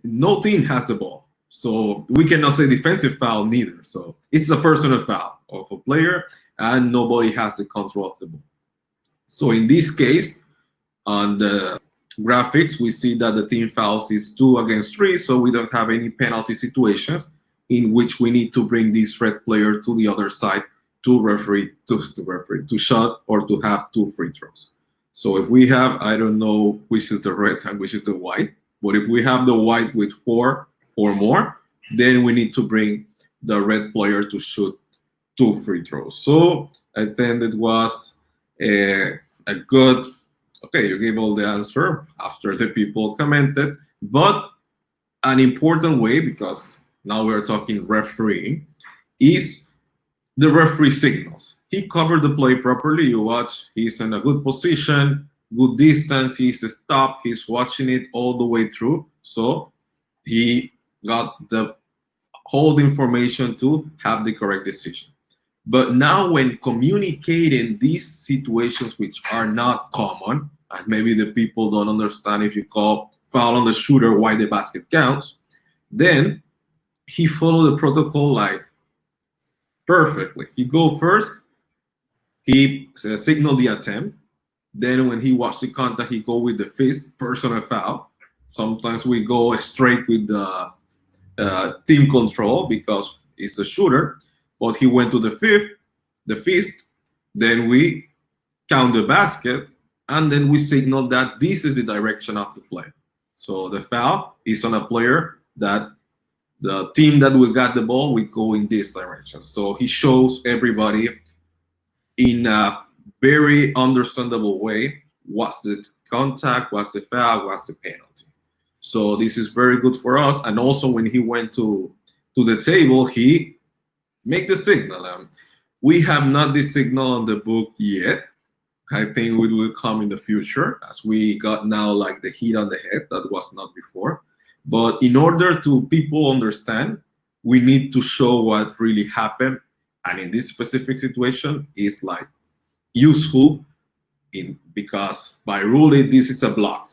no team has the ball. So we cannot say defensive foul neither. So it's a personal foul of a player, and nobody has the control of the ball. So in this case, on the graphics, we see that the team fouls is 2 against 3, so we don't have any penalty situations in which we need to bring this red player to the other side to shot or to have 2 free throws. So if we have, I don't know which is the red and which is the white, but if we have the white with 4 or more, then we need to bring the red player to shoot 2 free throws. So I think it was a good, okay, you gave all the answer after the people commented, but an important way, because now we're talking refereeing, is the referee signals. He covered the play properly. You watch, he's in a good position, good distance, he's stopped, he's watching it all the way through. So he got the whole information to have the correct decision. But now when communicating these situations which are not common, and maybe the people don't understand if you call foul on the shooter why the basket counts, then he followed the protocol like perfectly. He go first, he signal the attempt, then when he watched the contact, he go with the fist, personal foul. Sometimes we go straight with the team control because it's a shooter, but he went to the fist, then we count the basket, and then we signal that this is the direction of the play. So the foul is on a player that the team that will get the ball will go in this direction. So he shows everybody in a very understandable way what's the contact, what's the foul, what's the penalty. So this is very good for us. And also when he went to the table, he make the signal. We have not this signal on the book yet. I think it will come in the future as we got now like the hit on the head that was not before. But in order to people understand, we need to show what really happened. And in this specific situation, is like useful because by rule, this is a block.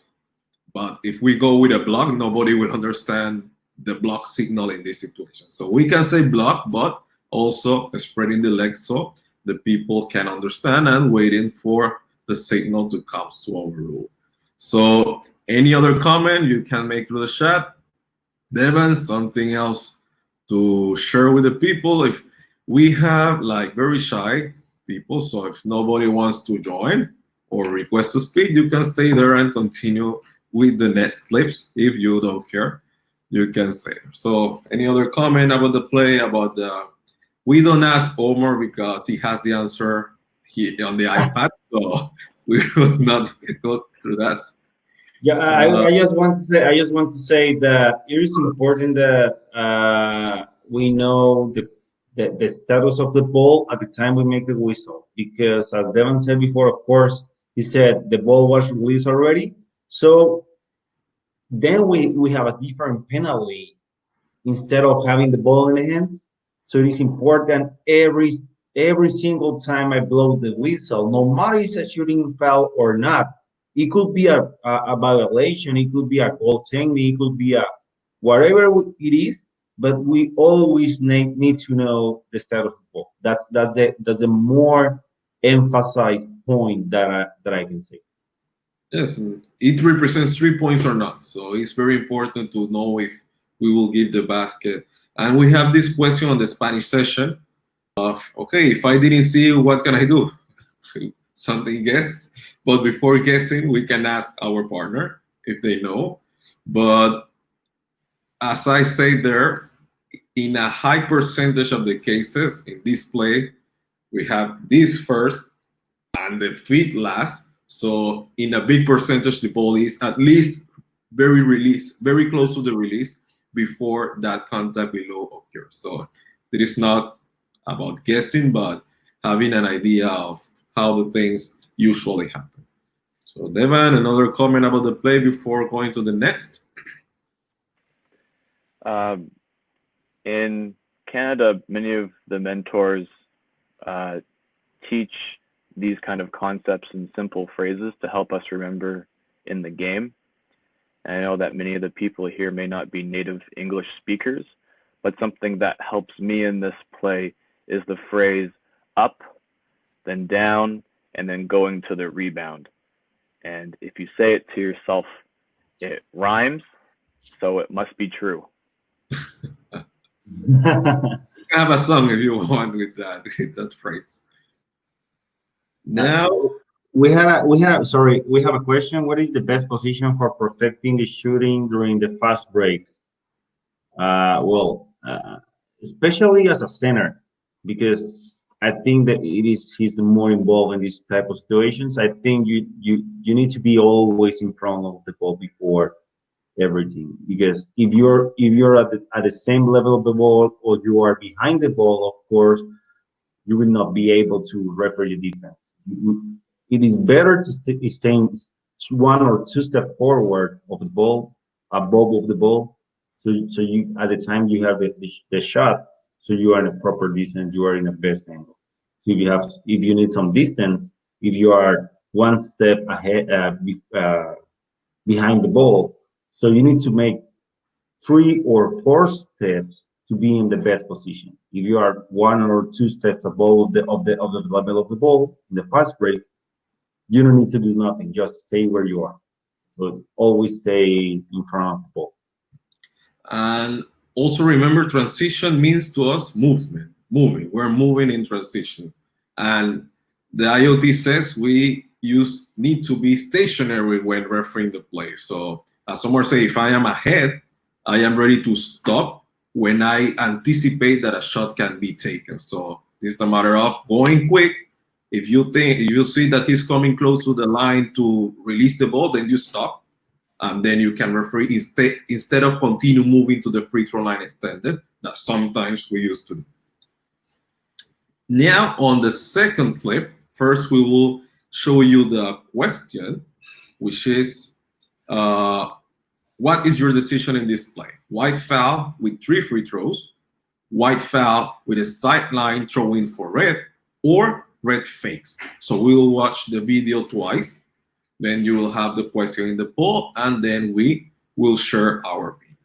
But if we go with a block, nobody will understand the block signal in this situation. So we can say block, but also spreading the legs so the people can understand and waiting for the signal to come to our rule. So any other comment you can make through the chat? Devin, something else to share with the people? If we have like very shy people, so if nobody wants to join or request to speak, you can stay there and continue with the next clips. If you don't care, you can say. So any other comment about the play, about the We don't ask Omar because he has the answer on the iPad, so we will not go through that. Yeah, I just want to say that it is important that we know the status of the ball at the time we make the whistle, because as Devon said before, of course, he said the ball was released already. So then we have a different penalty instead of having the ball in the hands. So it is important every single time I blow the whistle, no matter if it's a shooting foul or not. It could be a violation, it could be a goal technique, it could be a whatever it is, but we always need to know the status of the ball. That's a more emphasized point that I can say. Yes, and it represents 3 points or not. So it's very important to know if we will give the basket. And we have this question on the Spanish session of, okay, if I didn't see you, what can I do? Something guess. But before guessing, we can ask our partner if they know. But as I say there, in a high percentage of the cases in this play, we have this first and the feet last. So in a big percentage, the ball is at least very close to the release before that contact below occurs. So it is not about guessing, but having an idea of how the things usually happen. So Devon, another comment about the play before going to the next? In Canada, many of the mentors teach these kind of concepts in simple phrases to help us remember in the game. And I know that many of the people here may not be native English speakers, but something that helps me in this play is the phrase up, then down, and then going to the rebound. And if you say it to yourself, it rhymes, so it must be true. You can have a song if you want with that phrase. Now, we have a question. What is the best position for protecting the shooting during the fast break? Especially as a center, because I think that he's more involved in these type of situations. I think you need to be always in front of the ball before everything, because if you're at the same level of the ball or you are behind the ball, of course you will not be able to referee the defense. It is better to stay one or two steps forward of the ball, above of the ball, so you at the time you have the shot, so you are in a proper distance, you are in the best angle. So if you need some distance, if you are one step ahead behind the ball, so you need to make 3 or 4 steps to be in the best position. If you are 1 or 2 steps above the level of the ball in the fast break, you don't need to do nothing. Just stay where you are. So always stay in front of the ball. and also remember, transition means to us movement, moving. We're moving in transition. And the IoT says we need to be stationary when refereeing the play. So as Omar say, if I am ahead, I am ready to stop when I anticipate that a shot can be taken. So this is a matter of going quick. If you see that he's coming close to the line to release the ball, then you stop. And then you can referee instead of continue moving to the free throw line extended, that sometimes we used to do. Now on the second clip, first we will show you the question, which is, what is your decision in this play? White foul with 3 free throws, white foul with a sideline throw-in for red, or red fakes. So we will watch the video twice. Then you will have the question in the poll, and then we will share our opinion.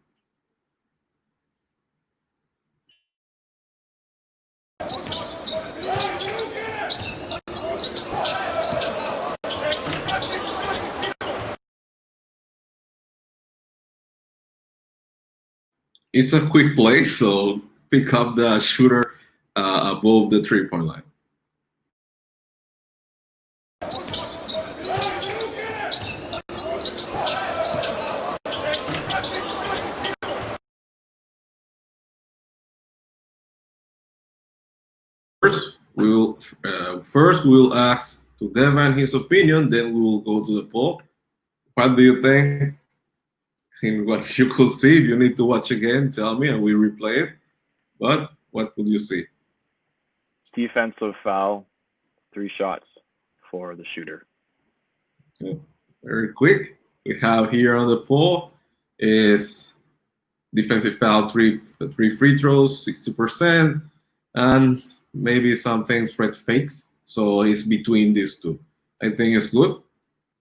It's a quick play, so pick up the shooter above the 3-point line. First we'll ask to Devin his opinion, then we will go to the poll. What do you think? In what you could see, if you need to watch again, tell me and we replay it. But what could you see? Defensive foul, 3 shots for the shooter. Okay. Very quick. We have here on the poll is defensive foul, three free throws, 60%, and maybe some things red fakes. So it's between these two. I think it's good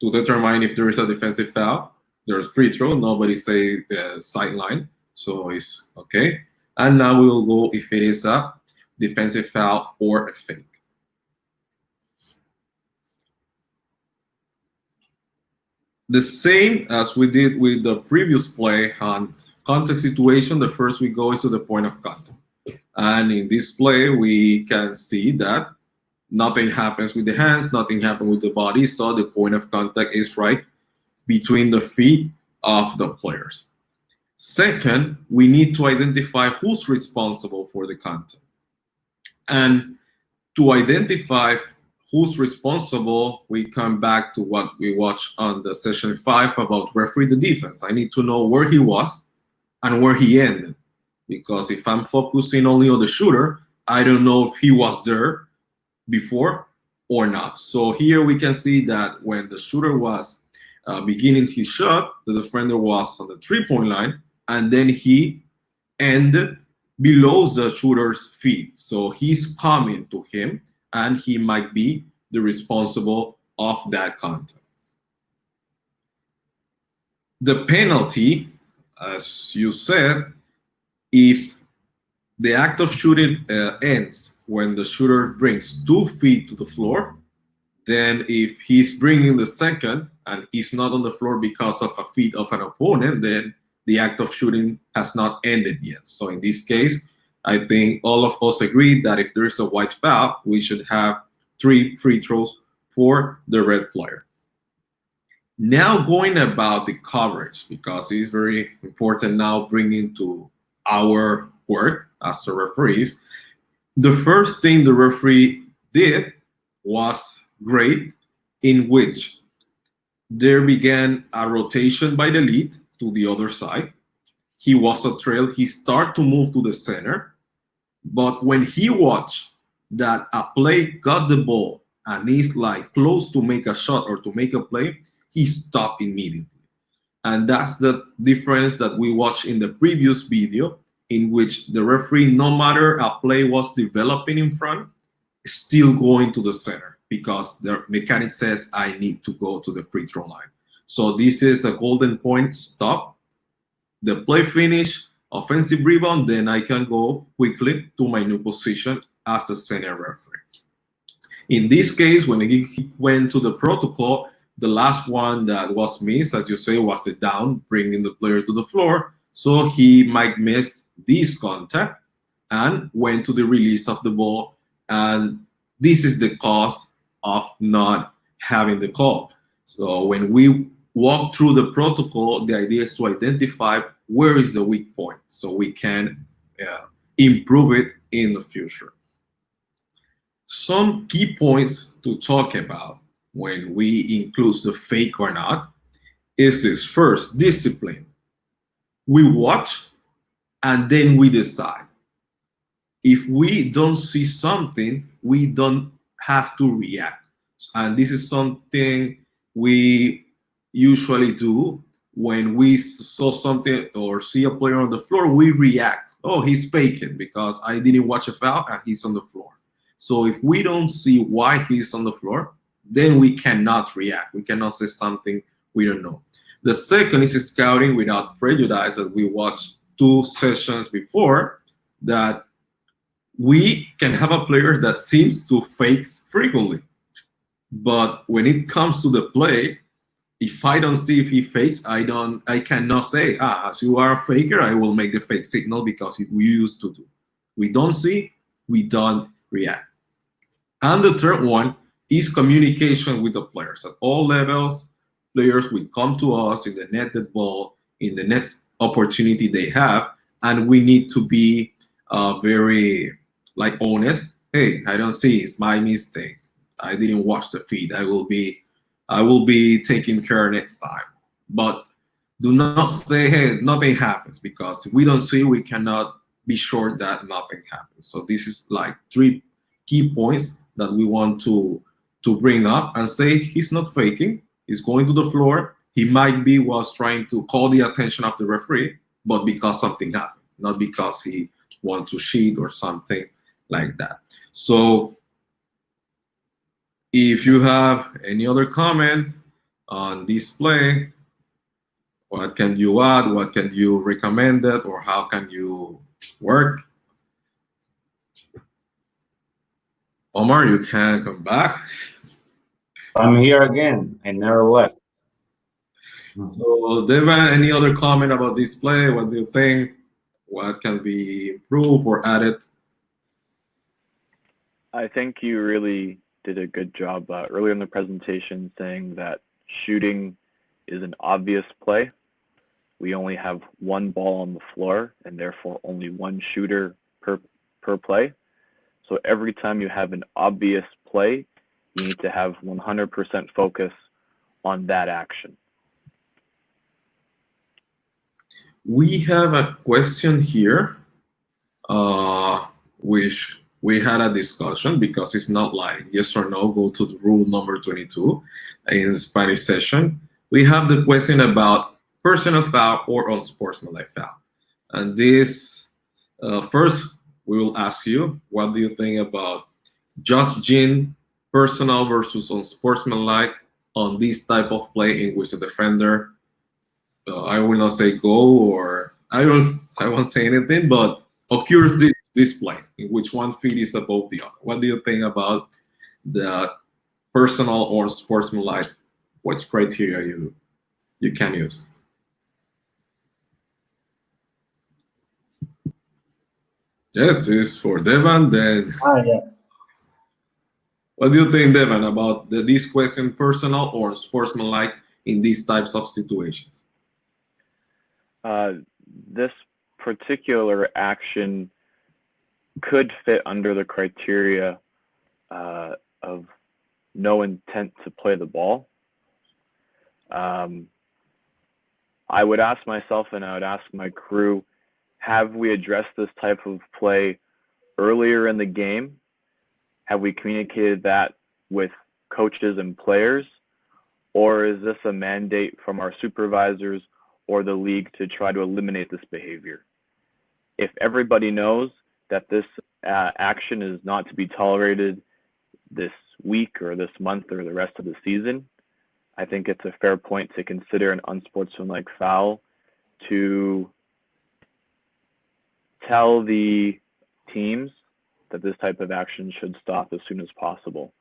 to determine if there is a defensive foul. There's free throw. Nobody say sideline, so it's okay. And now we will go if it is a defensive foul or a fake. The same as we did with the previous play on contact situation, the first we go is to the point of contact. And in this play, we can see that nothing happens with the hands, nothing happens with the body, so the point of contact is right between the feet of the players. Second, we need to identify who's responsible for the contact. And to identify who's responsible, we come back to what we watched on the session 5 about referee the defense. I need to know where he was and where he ended. Because if I'm focusing only on the shooter, I don't know if he was there before or not. So here we can see that when the shooter was beginning his shot, the defender was on the 3-point line, and then he ended below the shooter's feet. So he's coming to him, and he might be the responsible of that contact. The penalty, as you said, if the act of shooting ends when the shooter brings 2 feet to the floor, then if he's bringing the second and he's not on the floor because of a feet of an opponent, then the act of shooting has not ended yet. So in this case, I think all of us agree that if there is a white foul, we should have 3 free throws for the red player. Now going about the coverage, because it's very important now bringing to our work as the referees. The first thing the referee did was great, in which there began a rotation by the lead to the other side. He was a trail. He started to move to the center. But when he watched that a play got the ball and is like close to make a shot or to make a play, he stopped immediately. And that's the difference that we watched in the previous video, in which the referee, no matter a play was developing in front, is still going to the center because the mechanic says, I need to go to the free throw line. So this is a golden point, stop, the play finish, offensive rebound, then I can go quickly to my new position as the center referee. In this case, when he went to the protocol, the last one that was missed, as you say, was the down, bringing the player to the floor. So he might miss this contact and went to the release of the ball. And this is the cause of not having the call. So when we walk through the protocol, the idea is to identify where is the weak point so we can improve it in the future. Some key points to talk about when we include the fake or not is this. First, discipline. We watch and then we decide. If we don't see something, we don't have to react. And this is something we usually do when we saw something or see a player on the floor, we react. Oh, he's faking because I didn't watch a foul and he's on the floor. So if we don't see why he's on the floor, then we cannot react. We cannot say something we don't know. The second is scouting without prejudice, that we watched 2 sessions before, that we can have a player that seems to fake frequently. But when it comes to the play, if I don't see if he fakes, I cannot say, as you are a faker, I will make the fake signal because we used to do. We don't see, we don't react. And the third one is communication with the players. At all levels, players will come to us in the netted ball, in the next opportunity they have, and we need to be very honest hey, I don't see, it's my mistake. I didn't watch the feed. I will be taking care next time. But do not say, hey, nothing happens, because if we don't see, we cannot be sure that nothing happens. So this is like 3 key points that we want to bring up and say he's not faking. He's going to the floor. He might be was trying to call the attention of the referee, but because something happened, not because he wants to cheat or something like that. So if you have any other comment on this play, what can you add? What can you recommend it, or how can you work? Omar, you can come back. I'm here again. I never left. So, Devin, any other comment about this play? What do you think? What can be improved or added? I think you really did a good job earlier in the presentation saying that shooting is an obvious play. We only have one ball on the floor and therefore only one shooter per play. So every time you have an obvious play, you need to have 100% focus on that action. We have a question here, which we had a discussion, because it's not like yes or no, go to the rule number 22 in the Spanish session. We have the question about personal foul or unsportsmanlike foul. And this, first, we will ask you, what do you think about judging personal versus unsportsmanlike on this type of play in which the defender, I will not say go, or I won't say anything, but occurs this play in which one feet is above the other. What do you think about the personal or sportsmanlike? What criteria you can use? Yes, this is for Devon. Then, Yeah. what do you think, Devon, about this question, personal or sportsmanlike in these types of situations? This particular action could fit under the criteria of no intent to play the ball. I would ask myself and I would ask my crew, have we addressed this type of play earlier in the game? Have we communicated that with coaches and players? Or is this a mandate from our supervisors or the league to try to eliminate this behavior? If everybody knows that this action is not to be tolerated this week or this month or the rest of the season, I think it's a fair point to consider an unsportsmanlike foul to tell the teams that this type of action should stop as soon as possible.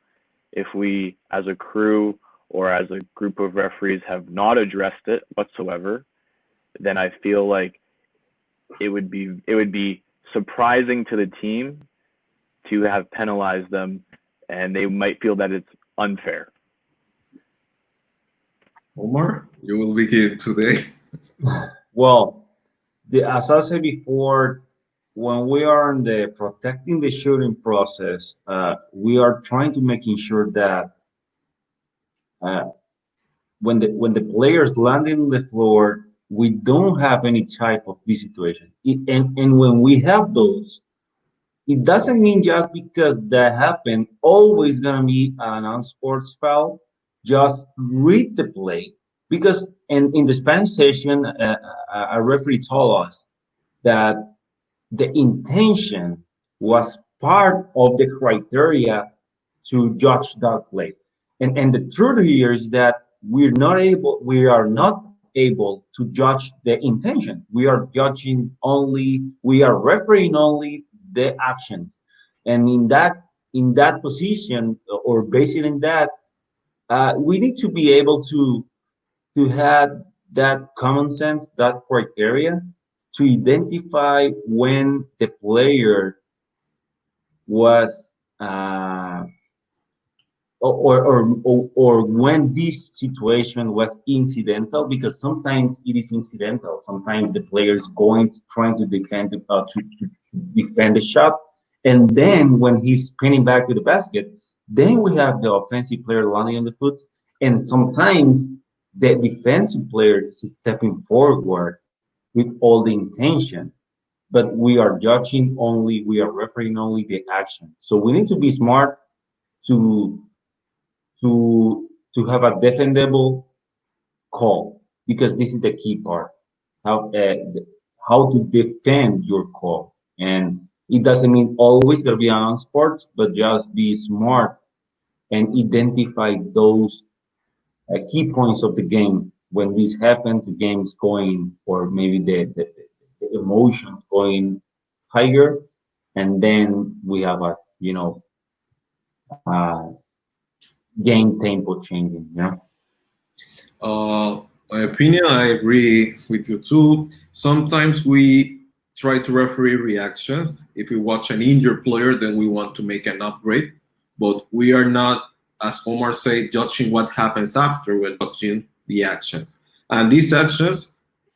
If we, as a crew or as a group of referees, have not addressed it whatsoever, then I feel like it would be surprising to the team to have penalized them, and they might feel that it's unfair. Omar, you will begin today. Well, as I said before, when we are in the protecting the shooting process, we are trying to making sure that when the players landing on the floor, we don't have any type of this situation. And when we have those, it doesn't mean just because that happened, always gonna be an unsports foul. Just read the play, because in the Spanish session, a referee told us that the intention was part of the criteria to judge that play. And the truth here is that we are not able to judge the intention. We are refereeing only the actions. And in that position, or based in that, we need to be able to have that common sense, that criteria, to identify when the player was or when this situation was incidental, because sometimes it is incidental. Sometimes the player is trying to defend to defend the shot, And then when he's spinning back to the basket, then we have the offensive player landing on the foot. And sometimes the defensive player is stepping forward with all the intention. But we are judging only, we are referring only the action. So we need to be smart to have a defendable call, because this is the key part. How to defend your call, and it doesn't mean always gotta be on sports, but just be smart and identify those key points of the game. When this happens, the game's going, or maybe the emotions going higher, and then we have a uh, game tempo changing. My opinion, I agree with you too. Sometimes we try to referee reactions. If we watch an injured player, then we want to make an upgrade. But we are not, as Omar said, judging what happens after, we're judging the actions. And these actions,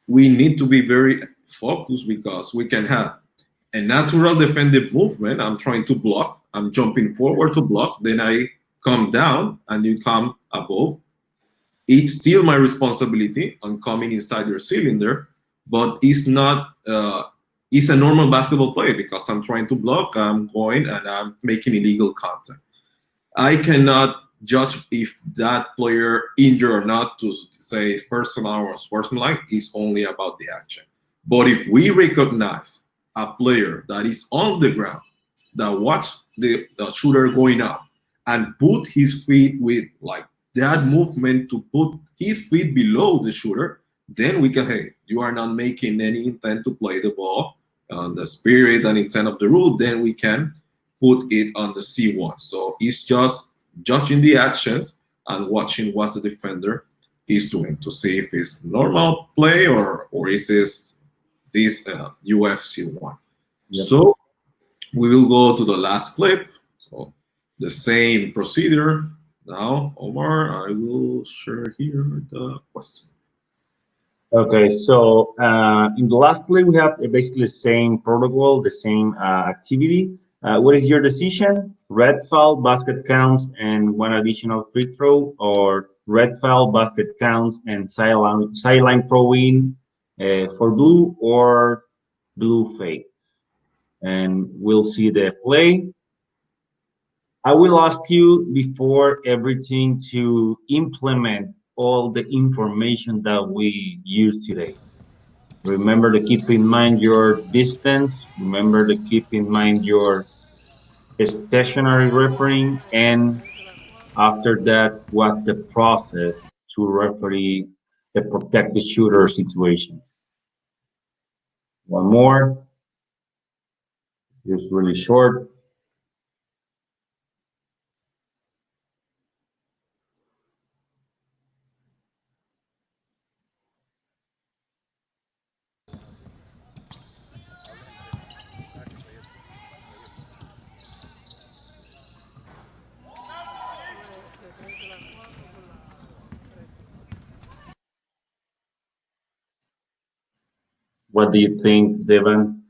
we need to be very focused because we can have a natural defensive movement. I'm trying to block, I'm jumping forward to block, then I come down and you come above. It's still my responsibility on coming inside your cylinder, but it's not. It's a normal basketball play because I'm trying to block, I'm going and I'm making illegal contact. I cannot judge if that player injured or not to say it's personal or sportsmanlike. It's only about the action. But if we recognize a player that is on the ground, that watch the shooter going up and put his feet with like that movement to put his feet below the shooter, then we can, hey, you are not making any intent to play the ball on the spirit and intent of the rule, then we can put it on the C1. So it's just judging the actions and watching what the defender is doing to see if it's normal play or is this UFC one. Yep. So we will go to the last clip. So the same procedure. Now, Omar, I will share here the question. Okay, so in the last play, we have basically the same protocol, the same activity. What is your decision? Red foul, basket counts, and one additional free throw, or red foul, basket counts, and sideline throw in for blue, or blue fakes. And we'll see the play. I will ask you before everything to implement all the information that we use today. Remember to keep in mind your distance. Remember to keep in mind your stationary refereeing. And after that, what's the process to referee the protect the shooter situations? One more, just really short. What do you think, Devon?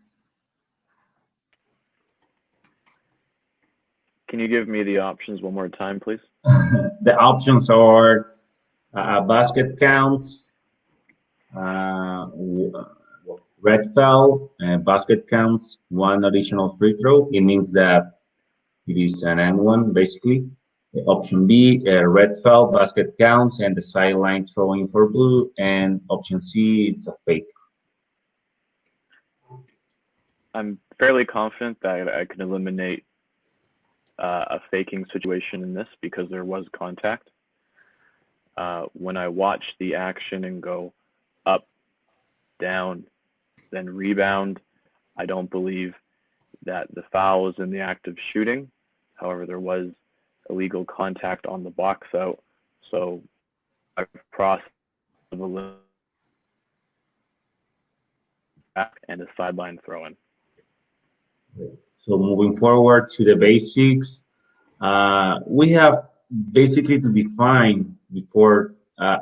Can you give me the options one more time, please? The options are basket counts, red foul, basket counts, one additional free throw. It means that it is an and one, basically. Option B, red foul, basket counts, and the sideline throwing for blue. And option C, it's a fake. I'm fairly confident that I can eliminate a faking situation in this because there was contact. When I watch the action and go up, down, then rebound, I don't believe that the foul was in the act of shooting. However, there was illegal contact on the box out, so I process of and a sideline throw in. So moving forward to the basics, we have basically to define before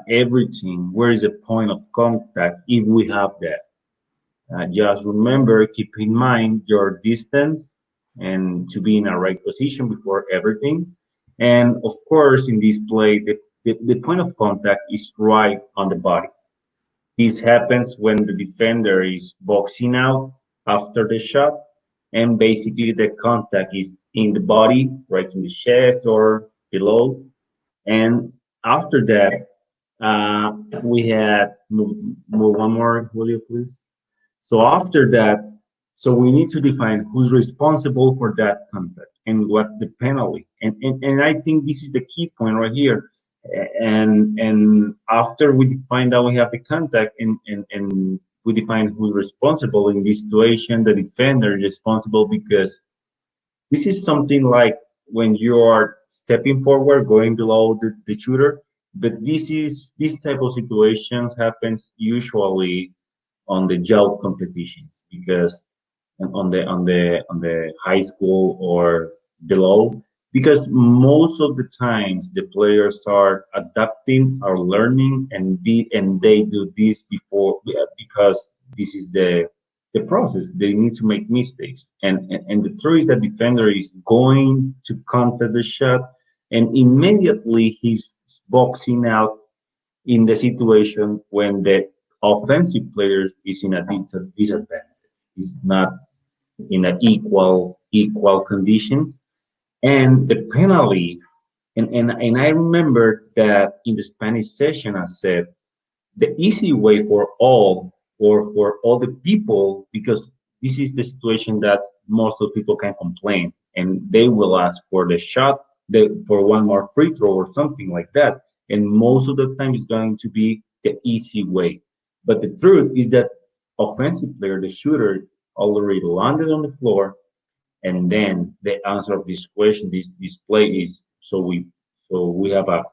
everything where is the point of contact if we have that. Just remember, keep in mind your distance and to be in a right position before everything. And of course, in this play, the point of contact is right on the body. This happens when the defender is boxing out after the shot, and basically the contact is in the body, right in the chest or below. And after that, uh, we had move one more, will you please? So after that, so we need to define who's responsible for that contact and what's the penalty. And I think this is the key point right here. And after we define that we have the contact and we define who's responsible in this situation, the defender is responsible because this is something like when you are stepping forward, going below the shooter. But this type of situations happens usually on the job competitions because on the high school or below, because most of the times the players are adapting or learning and they do this before because this is the process. They need to make mistakes, and the truth is that defender is going to contest the shot, and immediately he's boxing out in the situation when the offensive player is in a disadvantage. Is not in an equal conditions. And the penalty, and I remember that in the Spanish session I said the easy way for all or for all the people, because this is the situation that most of people can complain and they will ask for the shot, for one more free throw or something like that. And most of the time it's going to be the easy way. But the truth is that offensive player, the shooter, already landed on the floor, and then the answer of this question, this play is so we have a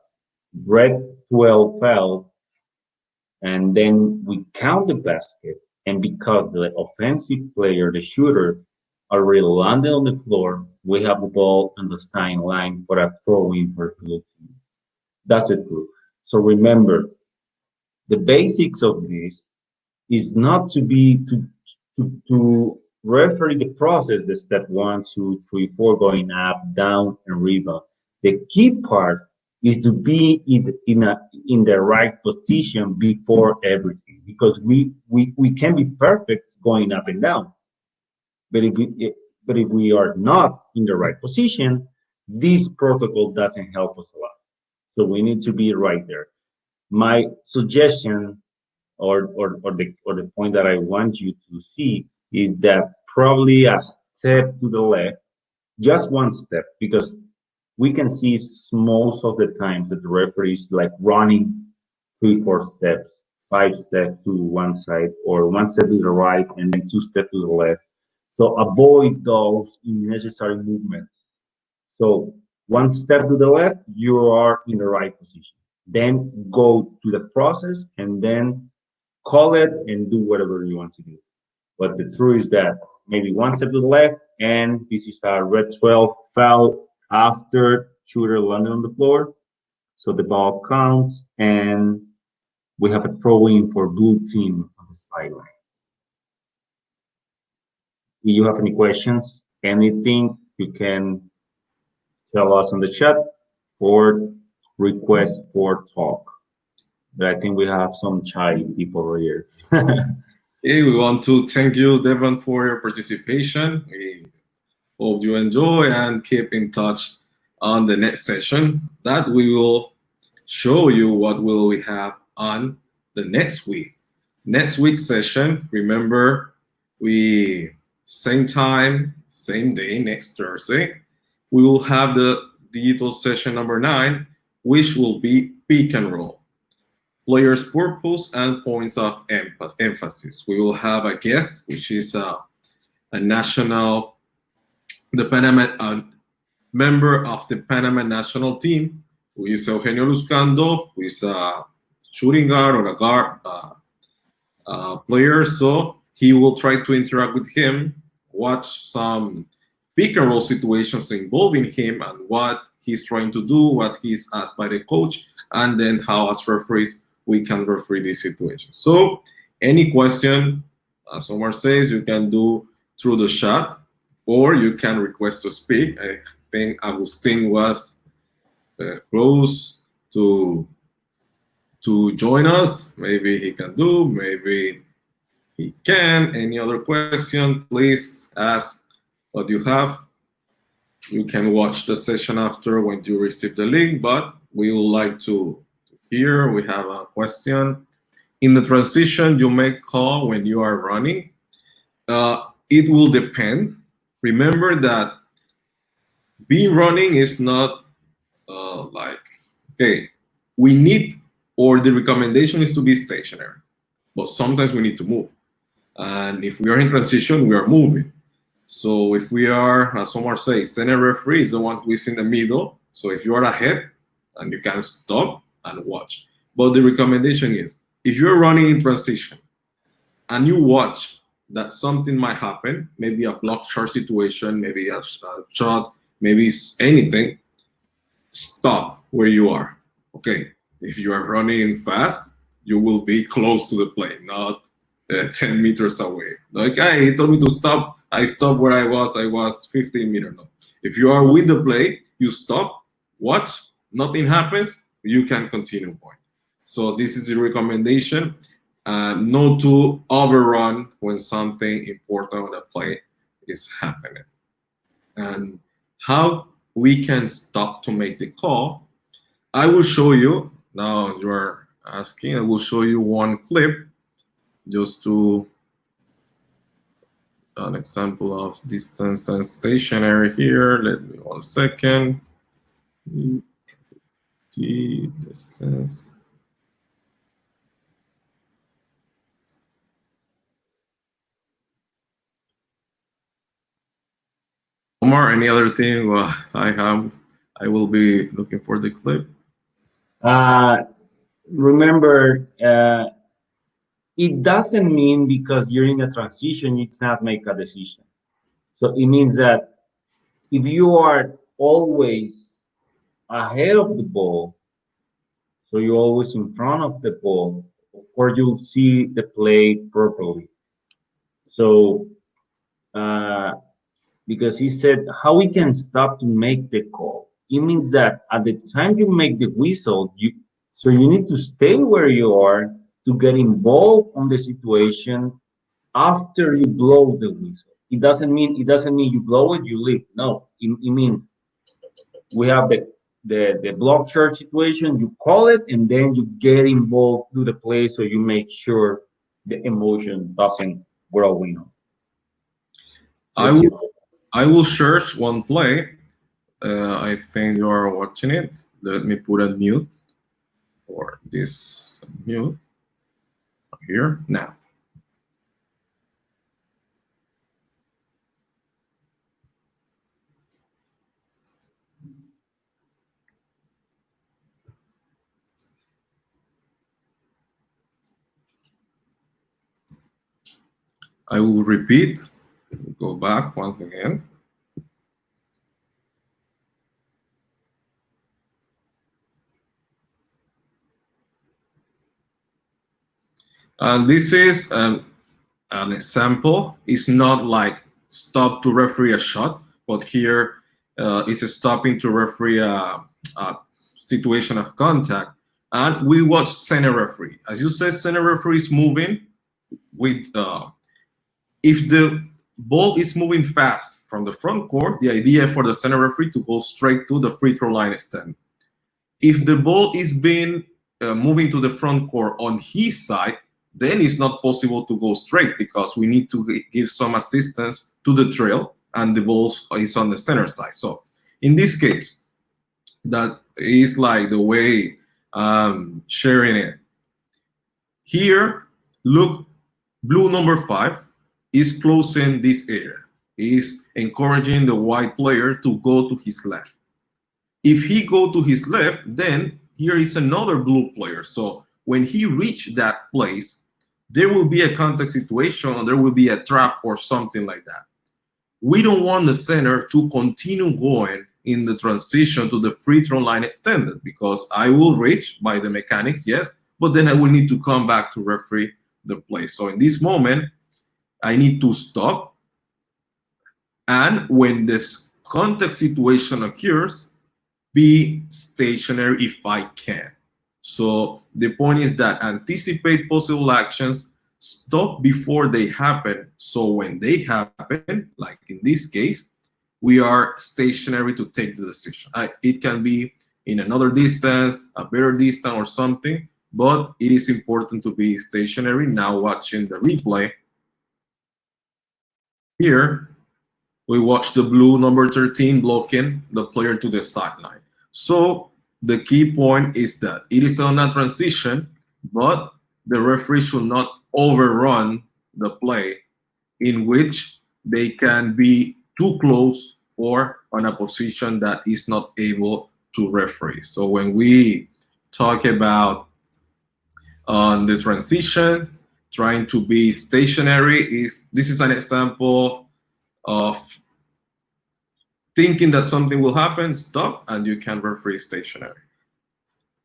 red 12 foul, and then we count the basket. And because the offensive player, the shooter, already landed on the floor, we have the ball on the sideline for a throw in for the team. That's the truth. So remember, the basics of this is not to be to referee the process, the step 1, 2, 3, 4, going up, down, and rebound. The key part is to be in the right position before everything, because we can be perfect going up and down, but if we are not in the right position, this protocol doesn't help us a lot. So we need to be right there. My suggestion, or the point that I want you to see, is that probably a step to the left, just one step, because we can see most of the times that the referee is like running 3, 4 steps, 5 steps to one side, or one step to the right and then 2 steps to the left. So avoid those unnecessary movements. So one step to the left, you are in the right position. Then go to the process and then call it and do whatever you want to do. But the truth is that maybe one step to the left, and this is a red 12 foul after shooter landed on the floor. So the ball counts, and we have a throw in for blue team on the sideline. If you have any questions, anything, you can tell us on the chat or request for talk. But I think we have some shy people over here. Okay, we want to thank you, Devon, for your participation. We hope you enjoy and keep in touch on the next session that we will show you what will we have on the next week. Next week's session, remember, we same time, same day, next Thursday, we will have the digital session number 9, which will be pick and roll. Players' purpose and points of emphasis. We will have a guest, which is a national, the Panama, a member of the Panama national team, who is Eugenio Luzcando, who is a shooting guard or a guard player. So he will try to interact with him, watch some pick and roll situations involving him and what he's trying to do, what he's asked by the coach, and then how as referees we can referee this situation. So any question, as Omar says, you can do through the chat, or you can request to speak. I think Agustin was close to join us. Maybe he can do, maybe he can. Any other question, please ask what you have. You can watch the session after when you receive the link, but we would like to hear. We have a question. In the transition, you make call when you are running. It will depend. Remember that being running is not like, okay, we need, or the recommendation is to be stationary, but sometimes we need to move. And if we are in transition, we are moving. So if we are, as Omar says, center referee is the one who is in the middle. So if you are ahead, and you can stop and watch. But the recommendation is, if you're running in transition and you watch that something might happen, maybe a block shot situation, maybe a shot, maybe it's anything, stop where you are. Okay, if you are running fast, you will be close to the play, not 10 meters away. Like, hey, he told me to stop. I stopped where I was 15 meters. No. If you are with the play, you stop, watch, nothing happens, you can continue going. So this is the recommendation. Not to overrun when something important on the play is happening. And how we can stop to make the call, I will show you, now you are asking, I will show you one clip just to an example of distance and stationary here. Let me 1 second. The distance. Omar, any other thing I will be looking for the clip. Remember, it doesn't mean because you're in a transition you cannot make a decision. So it means that if you are always ahead of the ball, so you're always in front of the ball, of course you'll see the play properly. So because he said how we can stop to make the call, it means that at the time you make the whistle, you need to stay where you are to get involved on the situation after you blow the whistle. It doesn't mean you blow it, you leave. No, it means we have the block shot situation, you call it, and then you get involved to the play so you make sure the emotion doesn't grow in. I will search one play. I think you are watching it. Let me put a mute or this mute here now. I will repeat, go back once again. This is an example. It's not like stop to referee a shot, but here is stopping to referee a situation of contact. And we watch center referee. As you said, center referee is moving with, if the ball is moving fast from the front court, the idea for the center referee to go straight to the free throw line stand. If the ball is being moving to the front court on his side, then it's not possible to go straight because we need to give some assistance to the trail and the ball is on the center side. So in this case, that is like the way sharing it. Here, look, blue number 5 is closing this area. Is encouraging the white player to go to his left. If he go to his left, then here is another blue player. So when he reach that place, there will be a contact situation or there will be a trap or something like that. We don't want the center to continue going in the transition to the free throw line extended because I will reach by the mechanics, yes, but then I will need to come back to referee the play. So in this moment, I need to stop And when this context situation occurs, be stationary if I can. So the point is that anticipate possible actions, stop before they happen. So when they happen, like in this case, we are stationary to take the decision. It can be in another distance, a better distance or something, but it is important to be stationary. Now watching the replay here, we watch the blue number 13 blocking the player to the sideline. So the key point is that it is on a transition, but the referee should not overrun the play in which they can be too close or on a position that is not able to referee. So when we talk about on the transition, trying to be stationary, this is an example of thinking that something will happen, stop, and you can referee stationary.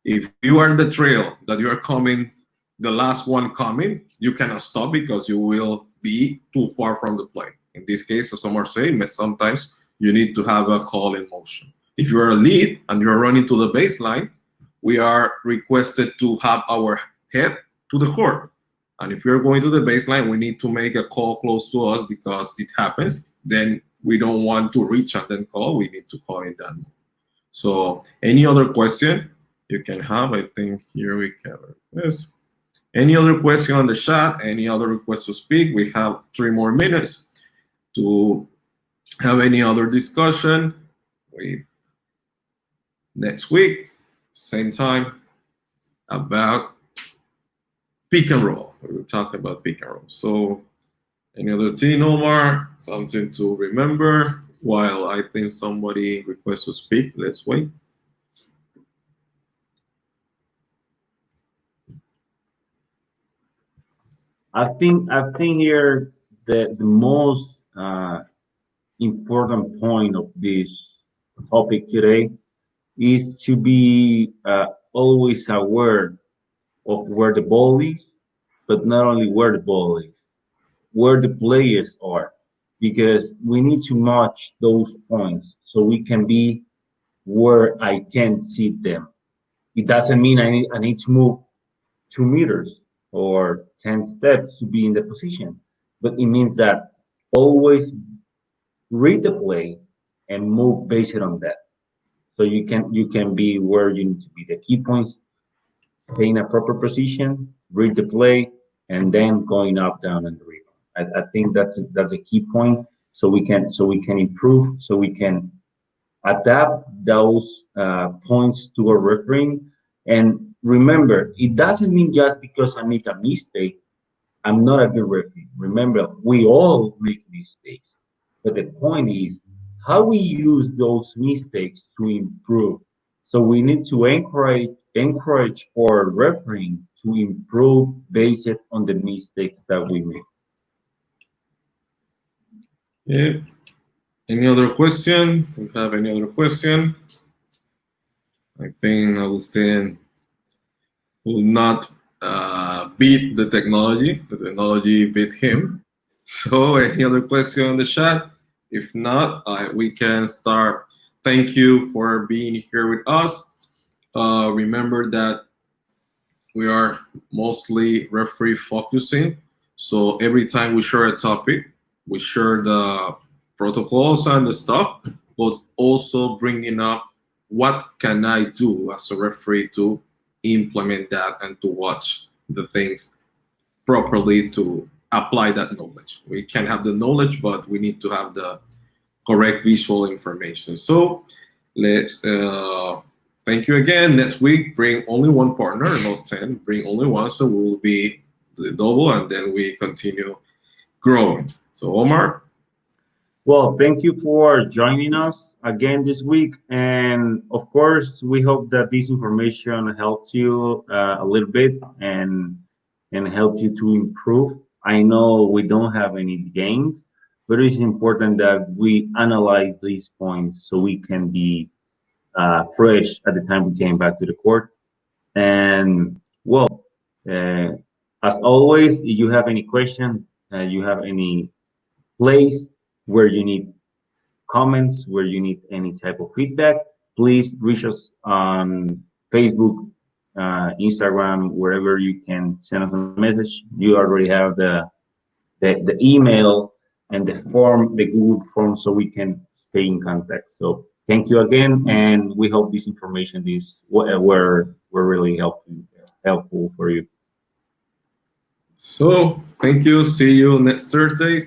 If you are the trail that you are coming, the last one coming, you cannot stop because you will be too far from the play. In this case, as some are saying, sometimes you need to have a call in motion. If you are a lead and you're running to the baseline, we are requested to have our head to the court. And if you're going to the baseline, we need to make a call close to us because it happens. Then we don't want to reach and then call. We need to call in that moment. So any other question you can have? I think here we cover this. Any other question on the chat? Any other request to speak? We have 3 more minutes to have any other discussion. Next week, same time, about pick and roll. We will talk about pick and roll. So any other thing, Omar? Something to remember while I think somebody requests to speak. Let's wait. I think here the most important point of this topic today is to be always aware of where the ball is, but not only where the ball is, where the players are, because we need to match those points so we can be where I can see them. It doesn't mean I need to move 2 meters or 10 steps to be in the position, but it means that always read the play and move based on that. So you can be where you need to be. The key points: stay in a proper position, read the play, and then going up, down, and the rebound. I think that's a key point. So we can improve. So we can adapt those points to our refereeing. And remember, it doesn't mean just because I make a mistake, I'm not a good referee. Remember, we all make mistakes. But the point is how we use those mistakes to improve. So we need to encourage our refereeing to improve based on the mistakes that we make. Yeah. Any other question? If you have any other question, I think Agustin will not beat the technology. The technology beat him. So any other question on the chat? If not, we can start. Thank you for being here with us. Remember that we are mostly referee focusing. So every time we share a topic, we share the protocols and the stuff, but also bringing up what can I do as a referee to implement that and to watch the things properly to apply that knowledge. We can have the knowledge, but we need to have the correct visual information. So let's thank you again. Next week, bring only one partner, not 10. Bring only one, so we will be the double, and then we continue growing. So Omar. Well, thank you for joining us again this week. And of course, we hope that this information helps you a little bit and helps you to improve. I know we don't have any games, but it's important that we analyze these points so we can be fresh at the time we came back to the court. And well, as always, if you have any question, you have any place where you need comments, where you need any type of feedback, please reach us on Facebook, Instagram, wherever you can send us a message. You already have the email and the form, the Google form, so we can stay in contact. So thank you again, and we hope this information were really helpful for you. So thank you. See you next Thursday.